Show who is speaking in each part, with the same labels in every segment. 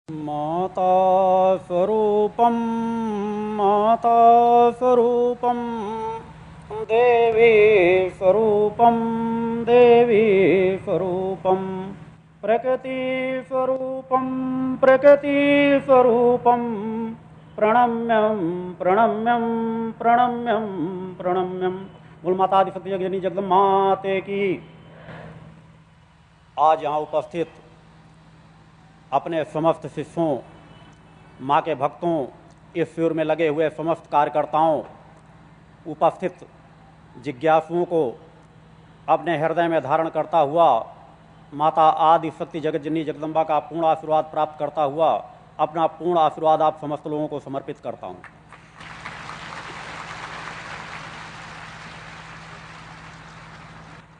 Speaker 1: माता स्वरूपं माता स्वरूपं देवी स्वरूपं देवी स्वरूपं प्रकृति स्वरूपं प्रकृति स्वरूपं प्रणम्यं प्रणम्यं प्रणम्यं प्रणम्यं। मूल माता आदिशक्ति जगजननी जगदम्बा माते की। आज यहाँ उपस्थित अपने समस्त शिष्यों, माँ के भक्तों, इस शिविर में लगे हुए समस्त कार्यकर्ताओं, उपस्थित जिज्ञासुओं को अपने हृदय में धारण करता हुआ माता आदि शक्ति जगतजननी जगदम्बा का पूर्ण आशीर्वाद प्राप्त करता हुआ अपना पूर्ण आशीर्वाद आप समस्त लोगों को समर्पित करता हूँ।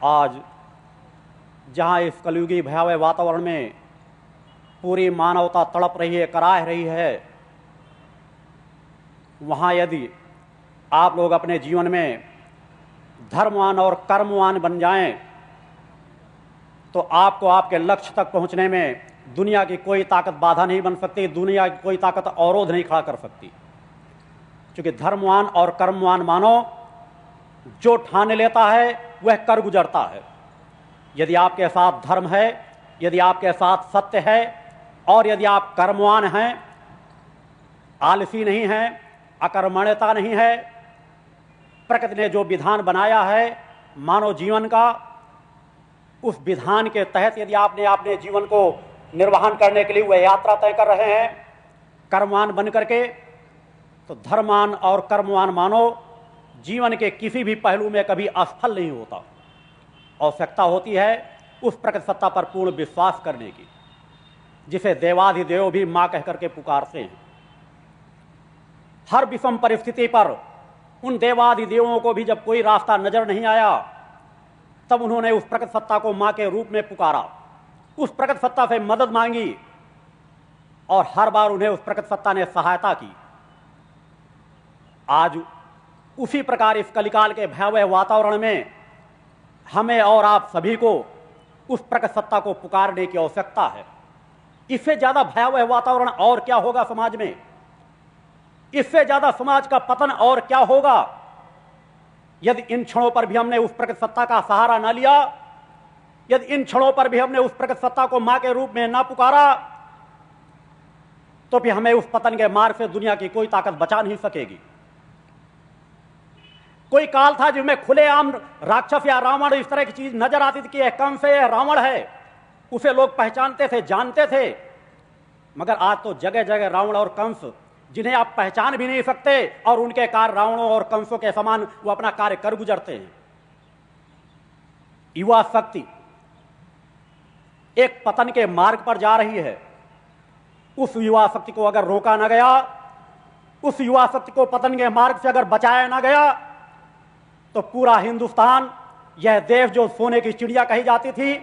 Speaker 1: आज जहाँ इस कलयुगी भयावह वातावरण में पूरी मानवता तड़प रही है, कराह रही है, वहाँ यदि आप लोग अपने जीवन में धर्मवान और कर्मवान बन जाएं तो आपको आपके लक्ष्य तक पहुँचने में दुनिया की कोई ताकत बाधा नहीं बन सकती, दुनिया की कोई ताकत अवरोध नहीं खड़ा कर सकती। क्योंकि धर्मवान और कर्मवान मानव जो ठान लेता है वह कर गुजरता है। यदि आपके साथ धर्म है, यदि आपके साथ सत्य है और यदि आप कर्मवान हैं, आलसी नहीं हैं, अकर्मण्यता नहीं है, प्रकृति ने जो विधान बनाया है मानव जीवन का, उस विधान के तहत यदि आपने अपने जीवन को निर्वहन करने के लिए वह यात्रा तय कर रहे हैं कर्मवान बन करके, तो धर्मवान और कर्मवान मानव जीवन के किसी भी पहलू में कभी असफल नहीं होता। आवश्यकता होती है उस प्रकृति सत्ता पर पूर्ण विश्वास करने की, जिसे देवाधिदेव भी मां कहकर के पुकारते हैं। हर विषम परिस्थिति पर उन देवाधिदेवों को भी जब कोई रास्ता नजर नहीं आया, तब उन्होंने उस प्रकृति सत्ता को मां के रूप में पुकारा, उस प्रकृति सत्ता से मदद मांगी और हर बार उन्हें उस प्रकृति सत्ता ने सहायता की। आज उसी प्रकार इस कलिकाल के भयावह वातावरण में हमें और आप सभी को उस प्रकृति सत्ता को पुकारने की आवश्यकता है। इससे ज्यादा भयावह वातावरण और क्या होगा समाज में? इससे ज्यादा समाज का पतन और क्या होगा यदि इन क्षणों पर भी हमने उस प्रकृति सत्ता का सहारा ना लिया, यदि इन क्षणों पर भी हमने उस प्रकृति सत्ता को मां के रूप में ना पुकारा, तो फिर हमें उस पतन के मार्ग से दुनिया की कोई ताकत बचा नहीं सकेगी। कोई काल था जिसमें खुलेआम राक्षस या रावण इस तरह की चीज नजर आती थी कि यह कंस है, यह रावण है, उसे लोग पहचानते थे, जानते थे। मगर आज तो जगह जगह रावण और कंस, जिन्हें आप पहचान भी नहीं सकते और उनके कार्य रावणों और कंसों के समान वो अपना कार्य कर गुजरते हैं। युवा शक्ति एक पतन के मार्ग पर जा रही है। उस युवा शक्ति को अगर रोका ना गया, उस युवा शक्ति को पतन के मार्ग से अगर बचाया ना गया, तो पूरा हिंदुस्तान, यह देश जो सोने की चिड़िया कही जाती थी,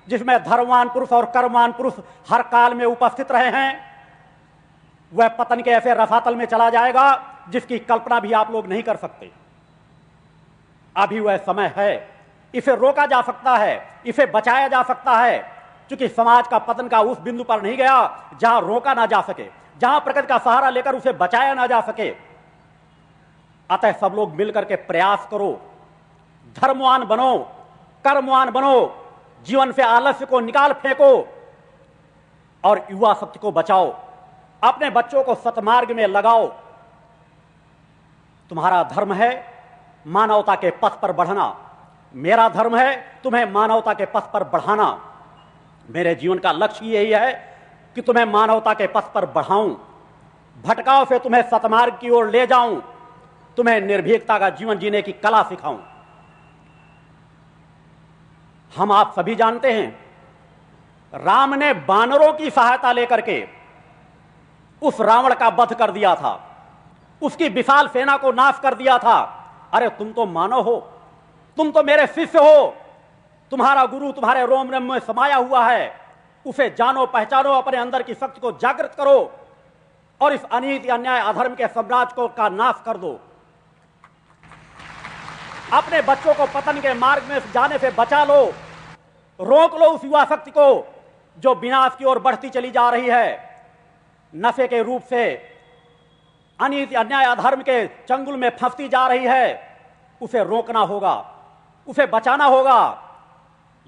Speaker 1: जिसमें धर्मवान पुरुष और कर्मवान पुरुष हर काल में उपस्थित रहे हैं, वह पतन के ऐसे रसातल में चला जाएगा जिसकी कल्पना भी आप लोग नहीं कर सकते। अभी वह समय है, इसे रोका जा सकता है, इसे बचाया जा सकता है, क्योंकि समाज का पतन का उस बिंदु पर नहीं गया जहां रोका ना जा सके, जहां प्रकृति का सहारा लेकर उसे बचाया ना जा सके। अतः सब लोग मिलकर के प्रयास करो, धर्मवान बनो, कर्मवान बनो, जीवन से आलस्य को निकाल फेंको और युवा शक्ति को बचाओ, अपने बच्चों को सतमार्ग में लगाओ। तुम्हारा धर्म है मानवता के पथ पर बढ़ना, मेरा धर्म है तुम्हें मानवता के पथ पर बढ़ाना। मेरे जीवन का लक्ष्य यही है कि तुम्हें मानवता के पथ पर बढ़ाऊं, भटकाव से तुम्हें सतमार्ग की ओर ले जाऊं, तुम्हें निर्भीकता का जीवन जीने की कला सिखाऊं। हम आप सभी जानते हैं राम ने बानरों की सहायता लेकर के उस रावण का वध कर दिया था, उसकी विशाल सेना को नाश कर दिया था। अरे तुम तो मानव हो, तुम तो मेरे शिष्य हो, तुम्हारा गुरु तुम्हारे रोम रोम में समाया हुआ है, उसे जानो पहचानो, अपने अंदर की शक्ति को जागृत करो और इस अनीति अन्याय अधर्म के साम्राज्य को का नाश कर दो। अपने बच्चों को पतन के मार्ग में जाने से बचा लो, रोक लो उस युवा शक्ति को जो विनाश की ओर बढ़ती चली जा रही है। नफे के रूप से अनीति अन्याय अधर्म के चंगुल में फंसती जा रही है, उसे रोकना होगा, उसे बचाना होगा।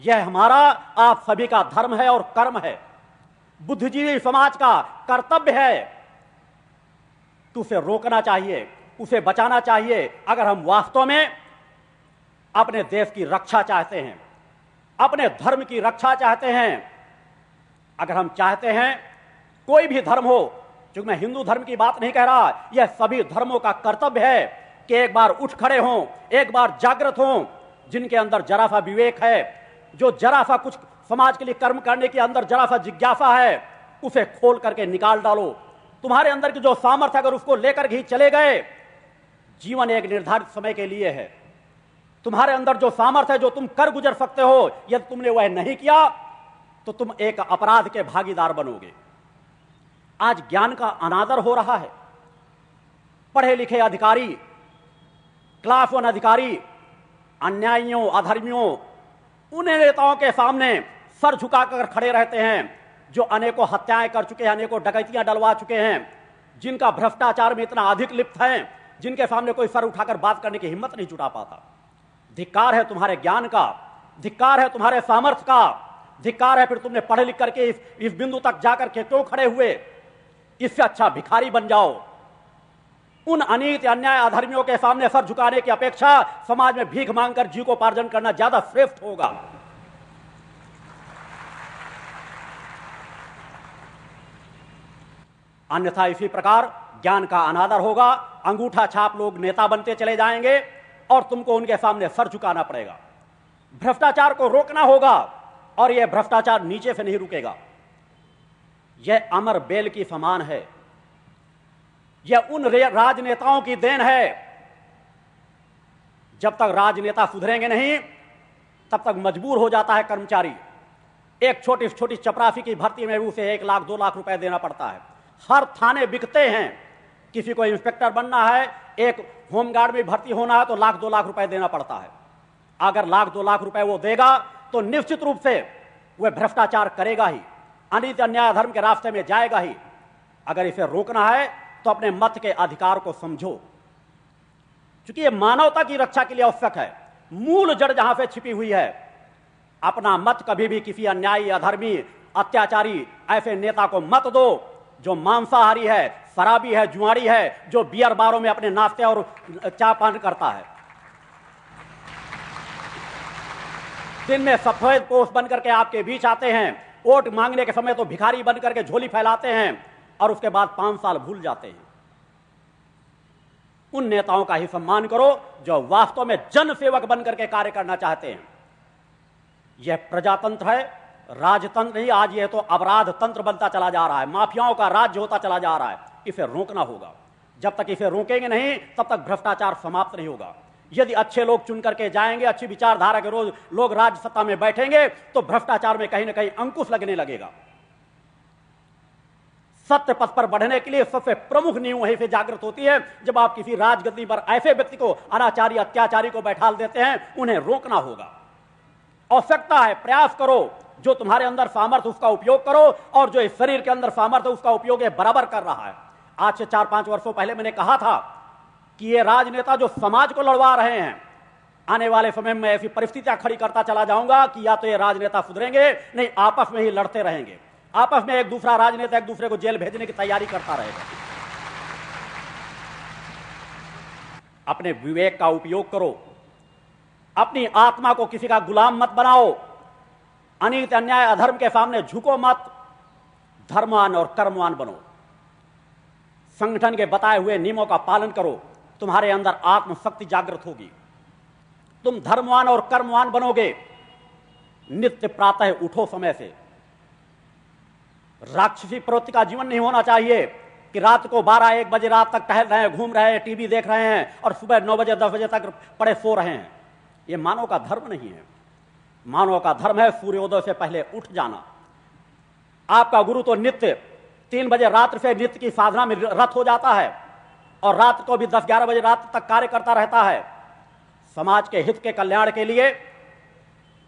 Speaker 1: यह हमारा आप सभी का धर्म है और कर्म है, बुद्धिजीवी समाज का कर्तव्य है कि उसे रोकना चाहिए, उसे बचाना चाहिए। अगर हम वास्तव में अपने देश की रक्षा चाहते हैं, अपने धर्म की रक्षा चाहते हैं, अगर हम चाहते हैं कोई भी धर्म हो, क्योंकि मैं हिंदू धर्म की बात नहीं कह रहा, यह सभी धर्मों का कर्तव्य है कि एक बार उठ खड़े हों, एक बार जागृत हों। जिनके अंदर जरा सा विवेक है, जो जरा सा कुछ समाज के लिए कर्म करने के अंदर जरा सा जिज्ञासा है, उसे खोल करके निकाल डालो। तुम्हारे अंदर की जो सामर्थ्य अगर उसको लेकर ही चले गए, जीवन एक निर्धारित समय के लिए है। तुम्हारे अंदर जो सामर्थ्य है, जो तुम कर गुजर सकते हो, यदि तुमने वह नहीं किया तो तुम एक अपराध के भागीदार बनोगे। आज ज्ञान का अनादर हो रहा है। पढ़े लिखे अधिकारी, क्लास वन अधिकारी अन्यायियों, अधर्मियों, उन नेताओं के सामने सर झुकाकर खड़े रहते हैं जो अनेकों हत्याएं कर चुके हैं, अनेकों डकैतियां डलवा चुके हैं, जिनका भ्रष्टाचार में इतना अधिक लिप्त है, जिनके सामने कोई सर उठाकर बात करने की हिम्मत नहीं जुटा पाता। धिक्कार है तुम्हारे ज्ञान का, धिक्कार है तुम्हारे सामर्थ्य का, धिक्कार है फिर तुमने पढ़े लिख करके इस बिंदु तक जाकर के क्यों खड़े हुए। इससे अच्छा भिखारी बन जाओ। उन अनीति अन्याय अधर्मियों के सामने सर झुकाने की अपेक्षा समाज में भीख मांगकर जीविकोपार्जन करना ज्यादा श्रेष्ठ होगा। अन्यथा इसी प्रकार ज्ञान का अनादर होगा, अंगूठा छाप लोग नेता बनते चले जाएंगे और तुमको उनके सामने सर झुकाना पड़ेगा। भ्रष्टाचार को रोकना होगा और यह भ्रष्टाचार नीचे से नहीं रुकेगा। यह अमर बेल की समान है। यह उन राजनेताओं की देन है। जब तक राजनेता सुधरेंगे नहीं, तब तक मजबूर हो जाता है कर्मचारी। एक छोटी छोटी चपरासी की भर्ती में भी उसे 1 लाख 2 लाख रुपए देना पड़ता है। हर थाने बिकते हैं। किसी को इंस्पेक्टर बनना है, एक होमगार्ड में भर्ती होना है तो 1 लाख 2 लाख रुपए देना पड़ता है। अगर 1 लाख 2 लाख रुपए वो देगा तो निश्चित रूप से वह भ्रष्टाचार करेगा ही, अनीति अन्याय धर्म के रास्ते में जाएगा ही। अगर इसे रोकना है तो अपने मत के अधिकार को समझो, क्योंकि यह मानवता की रक्षा के लिए आवश्यक है। मूल जड़ जहां से छिपी हुई है। अपना मत कभी भी किसी अन्यायी, अधर्मी, अत्याचारी ऐसे नेता को मत दो जो मांसाहारी है, शराबी है, जुआरी है, जो बियर बारों में अपने नाश्ते और चाय पान करता है, दिन में सफेद पोष बन करके आपके बीच आते हैं, वोट मांगने के समय तो भिखारी बन करके झोली फैलाते हैं और उसके बाद 5 साल भूल जाते हैं। उन नेताओं का ही सम्मान करो जो वास्तव में जन सेवक बन करके कार्य करना चाहते हैं। यह प्रजातंत्र है, राजतंत्र नहीं। आज यह तो अपराध तंत्र बनता चला जा रहा है, माफियाओं का राज्य होता चला जा रहा है। इसे रोकना होगा। जब तक इसे रोकेंगे नहीं, तब तक भ्रष्टाचार समाप्त नहीं होगा। यदि अच्छे लोग चुन करके जाएंगे, अच्छी विचारधारा के रोज लोग राज्य सत्ता में बैठेंगे, तो भ्रष्टाचार में कहीं ना कहीं अंकुश लगने लगेगा। सत्य पथ पर बढ़ने के लिए सबसे प्रमुख नींव वहीं से जागृत होती है जब आप किसी राजगद्दी पर ऐसे व्यक्ति को, अनाचारी, अत्याचारी को बैठा देते हैं। उन्हें रोकना होगा। आवश्यकता है, प्रयास करो। जो तुम्हारे अंदर सामर्थ्य उसका उपयोग करो, और जो इस शरीर के अंदर सामर्थ्य उसका उपयोग ये बराबर कर रहा है। आज से 4-5 वर्षों पहले मैंने कहा था कि ये राजनेता जो समाज को लड़वा रहे हैं, आने वाले समय में ऐसी परिस्थितियां खड़ी करता चला जाऊंगा कि या तो ये राजनेता सुधरेंगे नहीं, आपस में ही लड़ते रहेंगे। आपस में एक दूसरा राजनेता एक दूसरे को जेल भेजने की तैयारी करता रहेगा। अपने विवेक का उपयोग करो। अपनी आत्मा को किसी का गुलाम मत बनाओ। अनीति अन्याय अधर्म के सामने झुको मत। धर्मवान और कर्मवान बनो। संगठन के बताए हुए नियमों का पालन करो। तुम्हारे अंदर आत्मशक्ति जागृत होगी। तुम धर्मवान और कर्मवान बनोगे। नित्य प्रातः उठो समय से। राक्षसी प्रवृत्ति का जीवन नहीं होना चाहिए कि रात को 12-1 बजे रात तक टहल रहे हैं, घूम रहे हैं, टीवी देख रहे हैं और सुबह 9 बजे 10 बजे तक पड़े सो रहे हैं। यह मानव का धर्म नहीं है। मानव का धर्म है सूर्योदय से पहले उठ जाना। आपका गुरु तो नित्य 3 बजे रात्र से नित्य की साधना में रत हो जाता है और रात को भी 10-11 बजे रात तक कार्य करता रहता है। समाज के हित के कल्याण के लिए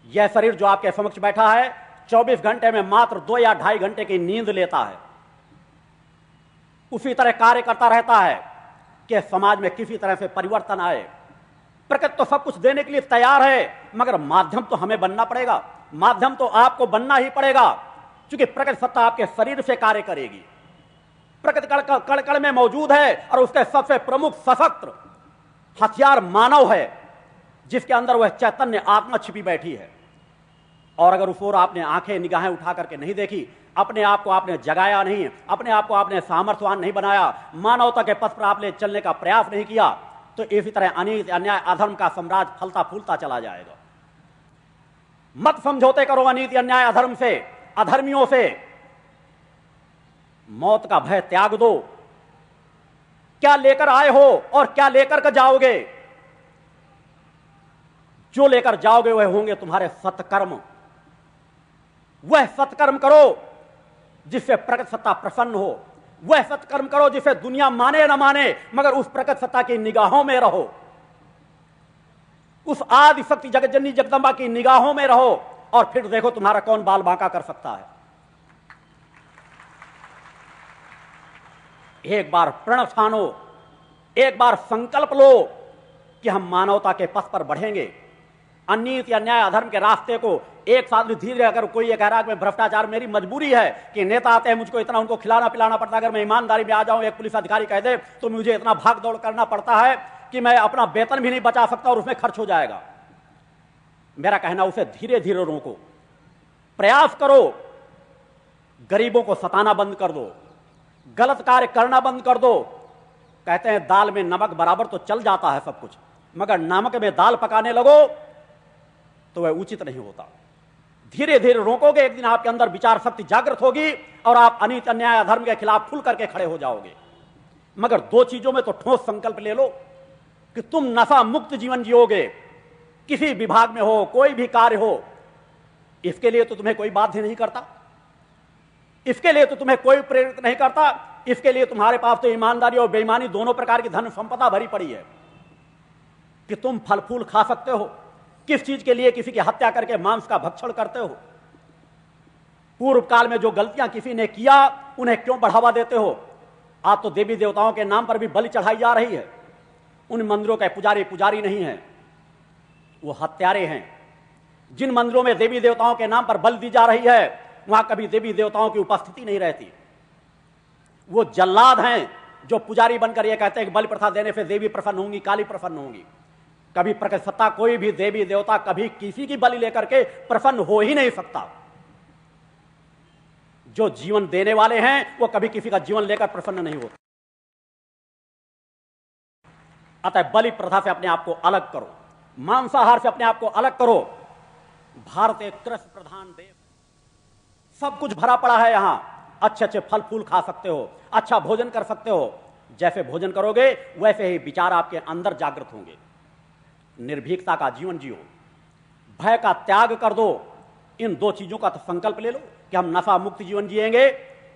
Speaker 1: यह शरीर जो आपके समक्ष बैठा है 24 घंटे में मात्र 2 या 2.5 घंटे की नींद लेता है। उसी तरह कार्य करता रहता है कि समाज में किसी तरह से परिवर्तन आए। प्रकृति तो सब कुछ देने के लिए तैयार है, मगर माध्यम तो हमें बनना पड़ेगा, माध्यम तो आपको बनना ही पड़ेगा, क्योंकि प्रकृति सत्ता आपके शरीर से कार्य करेगी। प्रकृति कण कण में मौजूद है और उसके सबसे प्रमुख सशस्त्र हथियार मानव है, जिसके अंदर वह चैतन्य आत्मा छिपी बैठी है। और अगर उस ओर आपने आंखें निगाहें उठा करके नहीं देखी, अपने आप को आपने जगाया नहीं, अपने आप को आपने सामर्थ्यवान नहीं बनाया, मानवता के पथ पर आपने चलने का प्रयास नहीं किया, तो इसी तरह अनीति अन्याय अधर्म का साम्राज्य फलता फूलता चला जाएगा। मत समझौते करो अनीति अन्याय अधर्म से, अधर्मियों से। मौत का भय त्याग दो। क्या लेकर आए हो और क्या लेकर के जाओगे? जो लेकर जाओगे वह होंगे तुम्हारे सत्कर्म। वह सत्कर्म करो जिससे प्रकृति सत्ता प्रसन्न हो, वह सत्कर्म करो जिसे दुनिया माने न माने, मगर उस प्रकृति सत्ता की निगाहों में रहो, उस आदि शक्ति जगतजननी जगदम्बा की निगाहों में रहो, और फिर देखो तुम्हारा कौन बाल बांका कर सकता है। एक बार प्रण ठानो, एक बार संकल्प लो कि हम मानवता के पथ पर बढ़ेंगे। अनीति अन्याय अधर्म के रास्ते को एक साथ में धीरे, अगर कोई ये कह रहा है कि भ्रष्टाचार मेरी मजबूरी है कि नेता आते हैं मुझको इतना उनको खिलाना पिलाना पड़ता है, अगर मैं ईमानदारी में आ जाऊं, एक पुलिस अधिकारी कह दे तो मुझे इतना भाग दौड़ करना पड़ता है कि मैं अपना वेतन भी नहीं बचा सकता और उसमें खर्च हो जाएगा। मेरा कहना उसे धीरे धीरे रोको, प्रयास करो, गरीबों को सताना बंद कर दो, गलत कार्य करना बंद कर दो। कहते हैं दाल में नमक बराबर तो चल जाता है सब कुछ, मगर नमक में दाल पकाने लगो तो वह उचित नहीं होता। धीरे धीरे रोकोगे, एक दिन आपके अंदर विचार शक्ति जागृत होगी और आप अनीति अन्याय अधर्म के खिलाफ खुल करके खड़े हो जाओगे। मगर दो चीजों में तो ठोस संकल्प ले लो कि तुम नशा मुक्त जीवन जियोगे, किसी विभाग में हो, कोई भी कार्य हो। इसके लिए तो तुम्हें कोई बाध्य नहीं करता, इसके लिए तो तुम्हें कोई प्रेरित नहीं करता, इसके लिए तुम्हारे पास तो ईमानदारी और बेईमानी दोनों प्रकार की धन संपदा भरी पड़ी है कि तुम फल फूल खा सकते हो। किस चीज के लिए किसी की हत्या करके मांस का भक्षण करते हो? पूर्व काल में जो गलतियां किसी ने किया उन्हें क्यों बढ़ावा देते हो? आज तो देवी देवताओं के नाम पर भी बलि चढ़ाई जा रही है। उन मंदिरों के पुजारी नहीं है, वो हत्यारे हैं। जिन मंदिरों में देवी देवताओं के नाम पर बलि दी जा रही है वहां कभी देवी देवताओं की उपस्थिति नहीं रहती। वो जल्लाद हैं जो पुजारी बनकर ये कहते हैं कि बलि प्रथा देने से देवी प्रसन्न होंगी, काली प्रसन्न होंगी। कभी प्रकृति सत्ता कोई भी देवी देवता कभी किसी की बलि लेकर के प्रसन्न हो ही नहीं सकता। जो जीवन देने वाले हैं वो कभी किसी का जीवन लेकर प्रसन्न नहीं होते। अतः बलि प्रथा से अपने आप को अलग करो, मांसाहार से अपने आप को अलग करो। भारत एक कृषि प्रधान देश, सब कुछ भरा पड़ा है। यहां अच्छे अच्छे फल फूल खा सकते हो, अच्छा भोजन कर सकते हो। जैसे भोजन करोगे वैसे ही विचार आपके अंदर जागृत होंगे। निर्भीकता का जीवन जियो, भय का त्याग कर दो। इन दो चीजों का तो संकल्प ले लो कि हम नशा मुक्त जीवन जिएंगे,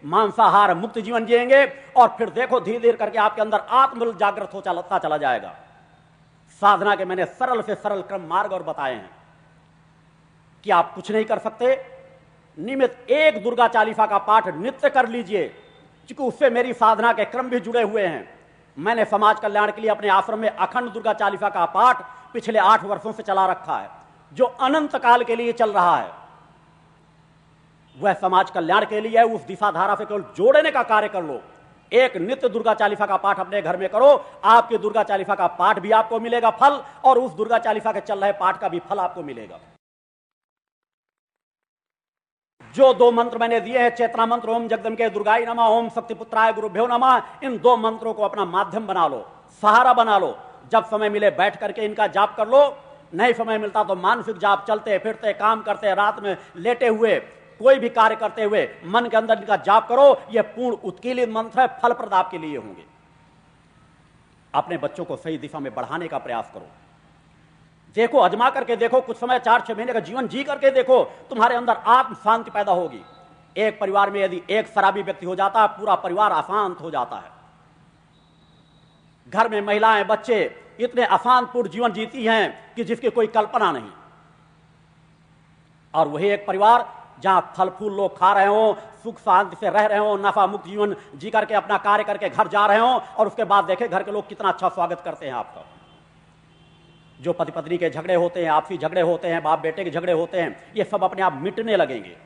Speaker 1: मांसाहार मुक्त जीवन जिएंगे, और फिर देखो धीरे धीरे करके आपके अंदर आत्मबल जागृत होता चला जाएगा। साधना के मैंने सरल से सरल क्रम मार्ग और बताए हैं कि आप कुछ नहीं कर सकते। नियमित एक दुर्गा चालीसा का पाठ नित्य कर लीजिए, क्योंकि उससे मेरी साधना के क्रम भी जुड़े हुए हैं। मैंने समाज कल्याण के लिए अपने आश्रम में अखंड दुर्गा चालीसा का पाठ पिछले 8 वर्षों से चला रखा है, जो अनंत काल के लिए चल रहा है। वह समाज कल्याण के लिए है। उस दिशा धारा से केवल जोड़ने का कार्य कर लो। एक नित्य दुर्गा चालीसा का पाठ अपने घर में करो, आपके दुर्गा चालीसा का पाठ भी आपको मिलेगा फल, और उस दुर्गा चालीसा के चल रहे पाठ का भी फल आपको मिलेगा। जो 2 मंत्र मैंने दिए हैं, चेतना मंत्र ओम जगदम्बिके दुर्गाय नमः, ओम शक्तिपुत्राय गुरुभ्यो नमः, इन 2 मंत्रों को अपना माध्यम बना लो, सहारा बना लो। जब समय मिले बैठ करके इनका जाप कर लो, नहीं समय मिलता तो मानसिक जाप, चलते फिरते, काम करते, रात में लेटे हुए, कोई भी कार्य करते हुए मन के अंदर इनका जाप करो। यह पूर्ण उत्कीर्णित मंत्र है, फलप्रद आपके लिए होंगे। अपने बच्चों को सही दिशा में बढ़ाने का प्रयास करो। देखो, अजमा करके देखो, कुछ समय 4-6 महीने का जीवन जी करके देखो, तुम्हारे अंदर आत्म शांति पैदा होगी। एक परिवार में यदि एक शराबी व्यक्ति हो जाता है, पूरा परिवार अशांत हो जाता है। घर में महिलाएं, बच्चे इतने अशांतपूर्ण जीवन जीती हैं कि जिसकी कोई कल्पना नहीं। और वही एक परिवार जहां फल फूल लोग खा रहे हो, सुख शांति से रह रहे हो, नफा मुक्त जीवन जी करके अपना कार्य करके घर जा रहे हो, और उसके बाद देखे घर के लोग कितना अच्छा स्वागत करते हैं आपका। जो पति पत्नी के झगड़े होते हैं, आपसी झगड़े होते हैं, बाप बेटे के झगड़े होते हैं, ये सब अपने आप मिटने लगेंगे।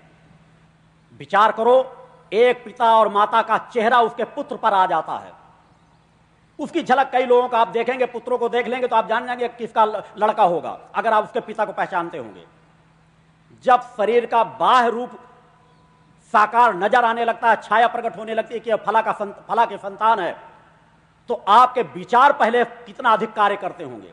Speaker 1: विचार करो, एक पिता और माता का चेहरा उसके पुत्र पर आ जाता है, उसकी झलक कई लोगों का आप देखेंगे, पुत्रों को देख लेंगे तो आप जान जाएंगे किसका लड़का होगा, अगर आप उसके पिता को पहचानते होंगे। जब शरीर का बाह्य रूप साकार नजर आने लगता है, छाया प्रकट होने लगती है कि फला के संतान है, तो आपके विचार पहले कितना अधिक कार्य करते होंगे।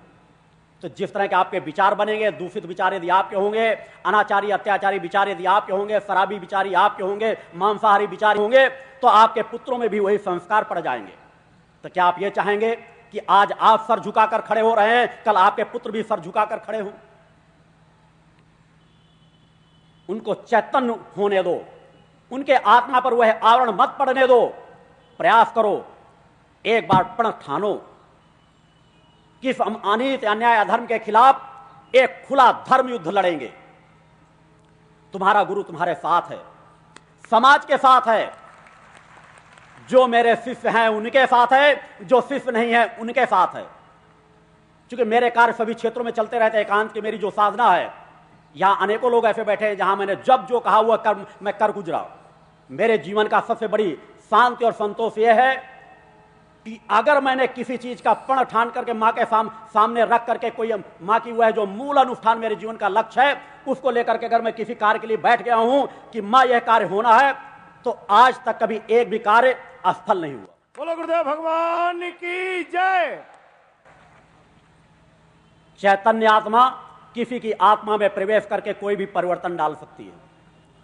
Speaker 1: तो जिस तरह के आपके विचार बनेंगे, दूषित विचार यदि आपके होंगे, अनाचारी अत्याचारी विचार यदि आपके होंगे, शराबी विचारी आपके होंगे, मांसाहारी विचार होंगे, तो आपके पुत्रों में भी वही संस्कार पड़ जाएंगे। तो क्या आप ये चाहेंगे कि आज आप सर झुकाकर खड़े हो रहे हैं, कल आपके पुत्र भी सर झुकाकर खड़े हों? उनको चैतन्य होने दो, उनके आत्मा पर वह आवरण मत पड़ने दो। प्रयास करो, एक बार प्रण ठानो कि हम अनित अन्याय अधर्म के खिलाफ एक खुला धर्म युद्ध लड़ेंगे। तुम्हारा गुरु तुम्हारे साथ है, समाज के साथ है, जो मेरे शिष्य हैं उनके साथ है, जो शिष्य नहीं है उनके साथ है। क्योंकि मेरे कार्य सभी क्षेत्रों में चलते रहते हैं। एकांत की मेरी जो साधना है, यहां अनेकों लोग ऐसे बैठे हैं जहां मैंने जब जो कहा हुआ कर्म मैं कर गुजरा। मेरे जीवन का सबसे बड़ी शांति और संतोष यह है कि अगर मैंने किसी चीज का प्रण ठान करके मां के सामने रख करके कोई मां की वह जो मूल अनुष्ठान मेरे जीवन का लक्ष्य है, उसको लेकर के अगर मैं किसी कार्य के लिए बैठ गया हूं कि मां यह कार्य होना है, तो आज तक कभी एक भी कार्य असफल नहीं हुआ।
Speaker 2: बोलो गुरुदेव भगवान की जय।
Speaker 1: चैतन्य आत्मा किसी की आत्मा में प्रवेश करके कोई भी परिवर्तन डाल सकती है,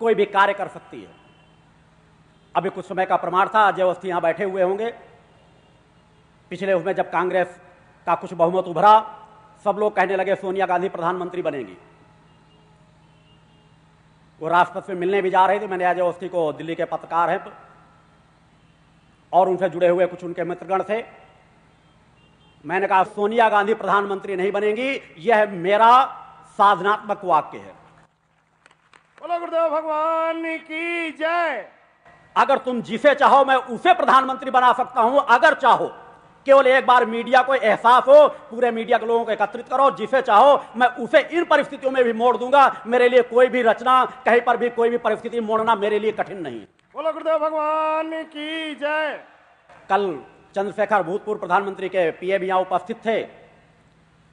Speaker 1: कोई भी कार्य कर सकती है। अभी कुछ समय का प्रमाण था, अजय अवस्थी यहां बैठे हुए होंगे, पिछले उसमें जब कांग्रेस का कुछ बहुमत उभरा, सब लोग कहने लगे सोनिया गांधी प्रधानमंत्री बनेंगी। वो राष्ट्रपति से मिलने भी जा रहे थे। मैंने अजय अवस्थी को, दिल्ली के पत्रकार हैं और उनसे जुड़े हुए कुछ उनके मित्रगण थे, मैंने कहा सोनिया गांधी प्रधानमंत्री नहीं बनेंगी, यह मेरा साधनात्मक वाक्य है।
Speaker 2: बोलो गुरुदेव भगवान की जय।
Speaker 1: अगर तुम जिसे चाहो मैं उसे प्रधानमंत्री बना सकता हूं, अगर चाहो। केवल एक बार मीडिया को एहसास हो, पूरे मीडिया के लोगों को एकत्रित करो, जिसे चाहो मैं उसे इन परिस्थितियों में भी मोड़ दूंगा। मेरे लिए कोई भी रचना, कहीं पर भी कोई भी परिस्थिति मोड़ना मेरे लिए कठिन नहीं।
Speaker 2: बोलो गुरुदेव भगवान की जय।
Speaker 1: कल चंद्रशेखर भूतपूर्व प्रधानमंत्री के पीए भी यहां उपस्थित थे।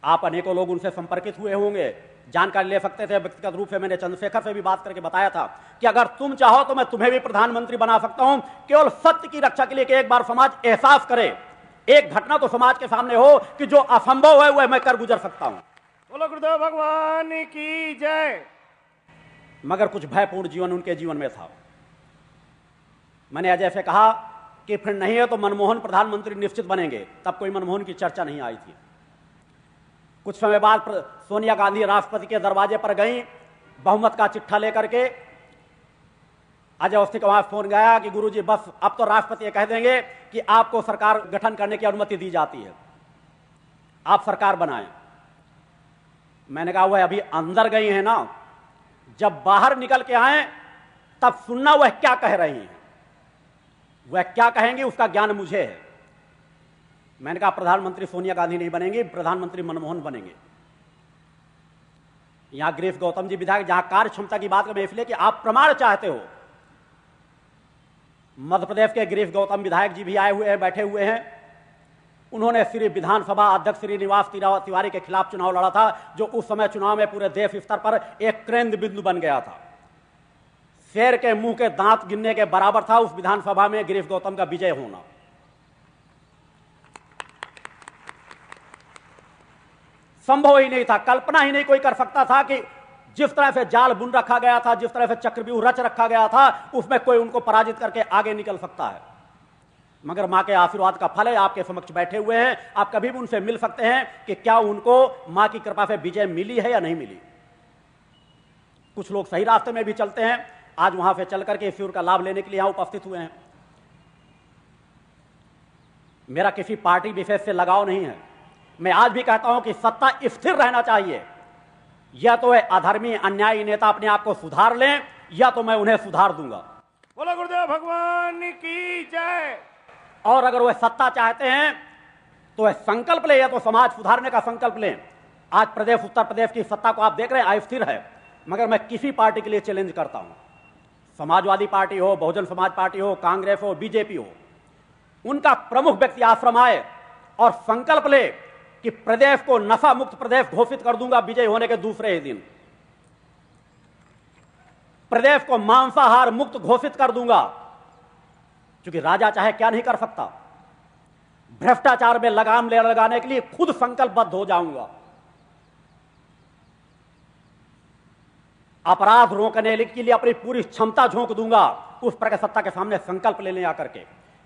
Speaker 1: आप अनेकों लोग उनसे संपर्कित हुए होंगे, जानकारी ले सकते थे। व्यक्तिगत रूप से मैंने चंद्रशेखर से भी बात करके बताया था कि अगर तुम चाहो तो मैं तुम्हें भी प्रधानमंत्री बना सकता हूं। केवल सत्य की रक्षा के लिए कि एक बार समाज एहसास करे, एक घटना तो समाज के सामने हो कि जो असंभव है वह मैं कर गुजर सकता हूं।
Speaker 2: बोलो गुरुदेव भगवान की जय।
Speaker 1: मगर कुछ भयपूर्ण जीवन उनके जीवन में था। मैंने अजय से कहा कि फिर नहीं है तो मनमोहन प्रधानमंत्री निश्चित बनेंगे। तब कोई मनमोहन की चर्चा नहीं आई थी। कुछ समय बाद सोनिया गांधी राष्ट्रपति के दरवाजे पर गई बहुमत का चिट्ठा लेकर के। अजय अवस्थी को वहां फोन गया कि गुरुजी बस अब तो राष्ट्रपति ये कह देंगे कि आपको सरकार गठन करने की अनुमति दी जाती है, आप सरकार बनाएं। मैंने कहा वह अभी अंदर गई है ना, जब बाहर निकल के आए तब सुनना वह क्या कह रही हैं। वह क्या कहेंगे उसका ज्ञान मुझे है। मैंने कहा प्रधानमंत्री सोनिया गांधी नहीं बनेंगी, प्रधानमंत्री मनमोहन बनेंगे। यहां गिरीश गौतम जी विधायक, जहां कार्य क्षमता की बात करें इसलिए कि आप प्रमाण चाहते हो। मध्य प्रदेश के गिरीश गौतम विधायक जी भी आए हुए हैं, बैठे हुए हैं। उन्होंने श्री विधानसभा अध्यक्ष श्रीनिवास तिवारी के खिलाफ चुनाव लड़ा था, जो उस समय चुनाव में पूरे देश स्तर पर एक केंद्र बिंदु बन गया था। शेर के मुंह के दांत गिनने के बराबर था उस विधानसभा में गिरीश गौतम का विजय होना। संभव ही नहीं था, कल्पना ही नहीं कोई कर सकता था कि जिस तरह से जाल बुन रखा गया था, जिस तरह से चक्रव्यूह रच रखा गया था, उसमें कोई उनको पराजित करके आगे निकल सकता है। मगर मां के आशीर्वाद का फल है, आपके समक्ष बैठे हुए हैं। आप कभी भी उनसे मिल सकते हैं कि क्या उनको मां की कृपा से विजय मिली है या नहीं मिली। कुछ लोग सही रास्ते में भी चलते हैं, आज वहां से चल करके ईश्वर का लाभ लेने के लिए यहां उपस्थित हुए हैं। मेरा किसी पार्टी विशेष से लगाव नहीं है। मैं आज भी कहता हूं कि सत्ता स्थिर रहना चाहिए। या तो वह अधर्मी अन्यायी नेता अपने आप को सुधार लें, या तो मैं उन्हें सुधार दूंगा।
Speaker 2: बोलो गुरुदेव भगवान की जय।
Speaker 1: और अगर वह सत्ता चाहते हैं तो वह संकल्प ले, या तो समाज सुधारने का संकल्प लें। आज प्रदेश उत्तर प्रदेश की सत्ता को आप देख रहे हैं, अस्थिर है, मगर मैं किसी पार्टी के लिए चैलेंज करता हूं, समाजवादी पार्टी हो, बहुजन समाज पार्टी हो, कांग्रेस हो, बीजेपी हो, उनका प्रमुख व्यक्ति आश्रम आए और संकल्प ले कि प्रदेश को नशा मुक्त प्रदेश घोषित कर दूंगा विजय होने के दूसरे ही दिन, प्रदेश को मांसाहार मुक्त घोषित कर दूंगा। क्योंकि राजा चाहे क्या नहीं कर सकता, भ्रष्टाचार में लगाम लगाने के लिए खुद संकल्पबद्ध हो जाऊंगा, अपराध रोकने के लिए अपनी पूरी क्षमता झोंक दूंगा। उस प्रकार सत्ता के सामने संकल्प ले आकर के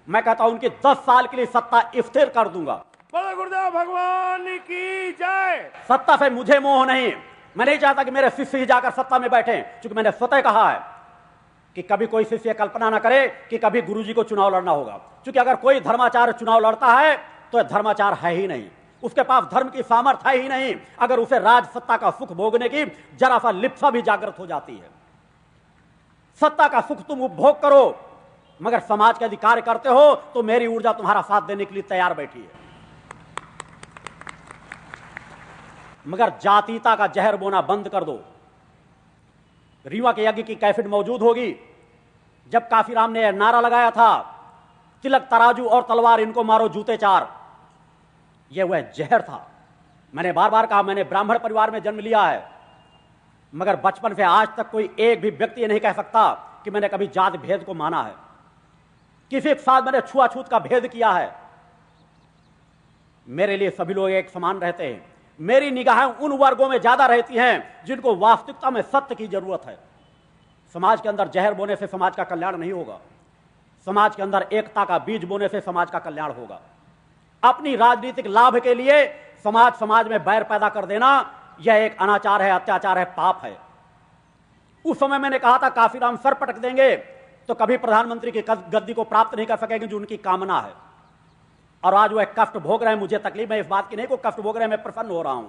Speaker 1: मैं कहता हूं उनकी 10 साल के लिए सत्ता स्थिर कर दूंगा।
Speaker 2: बोलो गुरुदेव भगवान की जय।
Speaker 1: सत्ता से मुझे मोह नहीं, मैं नहीं चाहता कि मेरे शिष्य ही जाकर सत्ता में बैठे, क्योंकि मैंने स्वतः कहा है कि कभी कोई शिष्य कल्पना ना करे कि कभी गुरुजी को चुनाव लड़ना होगा। क्योंकि अगर कोई धर्माचार्य चुनाव लड़ता है तो धर्माचार है ही नहीं, उसके पास धर्म की सामर्थ्य है ही नहीं। अगर उसे राज सत्ता का सुख भोगने की जरा सा लिप्सा भी जागृत हो जाती है। सत्ता का सुख तुम उपभोग करो, मगर समाज के अधिकार करते हो तो मेरी ऊर्जा तुम्हारा साथ देने के लिए तैयार बैठी है। मगर जातीयता का जहर बोना बंद कर दो। रीवा के यज्ञ की कैफिट मौजूद होगी, जब काफीराम ने नारा लगाया था, तिलक तराजू और तलवार इनको मारो जूते चार, यह वह जहर था। मैंने बार बार कहा, मैंने ब्राह्मण परिवार में जन्म लिया है, मगर बचपन से आज तक कोई एक भी व्यक्ति ये नहीं कह सकता कि मैंने कभी जात भेद को माना है, किसी के साथ मैंने छुआछूत का भेद किया है। मेरे लिए सभी लोग एक समान रहते हैं। मेरी निगाहें उन वर्गों में ज्यादा रहती हैं जिनको वास्तविकता में सत्य की जरूरत है। समाज के अंदर जहर बोने से समाज का कल्याण नहीं होगा, समाज के अंदर एकता का बीज बोने से समाज का कल्याण होगा। अपनी राजनीतिक लाभ के लिए समाज में बैर पैदा कर देना, यह एक अनाचार है, अत्याचार है, पाप है। उस समय मैंने कहा था काफीराम सर पटक देंगे तो कभी प्रधानमंत्री की गद्दी को प्राप्त नहीं कर सकेंगे, जो उनकी कामना है। और आज वह कष्ट भोग रहे हैं। मुझे तकलीफ है इस बात की नहीं को कष्ट भोग रहे हैं, मैं प्रसन्न हो रहा हूं।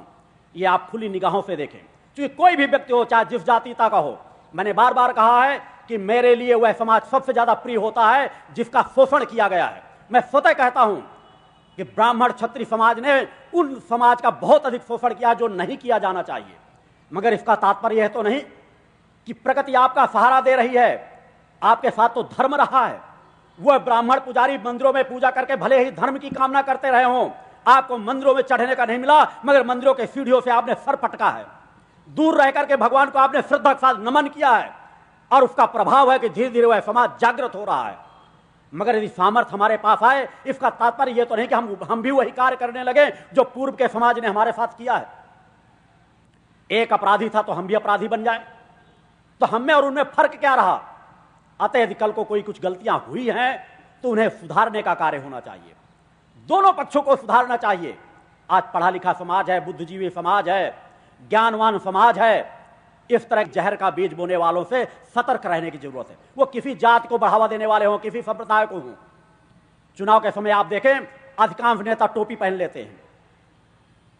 Speaker 1: ये आप खुली निगाहों से देखें, क्योंकि कोई भी व्यक्ति हो, चाहे जिस जातीयता का हो, मैंने बार बार कहा है कि मेरे लिए वह समाज सबसे ज्यादा प्रिय होता है जिसका शोषण किया गया है। मैं स्वतः कहता हूं कि ब्राह्मण क्षत्रिय समाज ने उन समाज का बहुत अधिक शोषण किया जो नहीं किया जाना चाहिए। मगर इसका तात्पर्य यह तो नहीं कि प्रकृति आपका सहारा दे रही है, आपके साथ तो धर्म रहा है। वह ब्राह्मण पुजारी मंदिरों में पूजा करके भले ही धर्म की कामना करते रहे हों, आपको मंदिरों में चढ़ने का नहीं मिला, मगर मंदिरों के सीढ़ियों से आपने सर पटका है, दूर रह करके भगवान को आपने श्रद्धा के साथ नमन किया है, और उसका प्रभाव है कि धीरे धीरे वह समाज जागृत हो रहा है। मगर यदि सामर्थ्य हमारे पास आए, इसका तात्पर्य यह तो नहीं कि हम भी वही कार्य करने लगे जो पूर्व के समाज ने हमारे साथ किया है। एक अपराधी था तो हम भी अपराधी बन जाए, तो हम में और उनमें फर्क क्या रहा? अतः यदि कल को कोई कुछ गलतियां हुई हैं तो उन्हें सुधारने का कार्य होना चाहिए, दोनों पक्षों को सुधारना चाहिए। आज पढ़ा लिखा समाज है, बुद्धिजीवी समाज है, ज्ञानवान समाज है। इस तरह जहर का बीज बोने वालों से सतर्क रहने की जरूरत है। वो किसी जाति को बढ़ावा देने वाले हों, किसी संप्रदाय को हों। चुनाव के समय आप देखें, अधिकांश नेता टोपी पहन लेते हैं।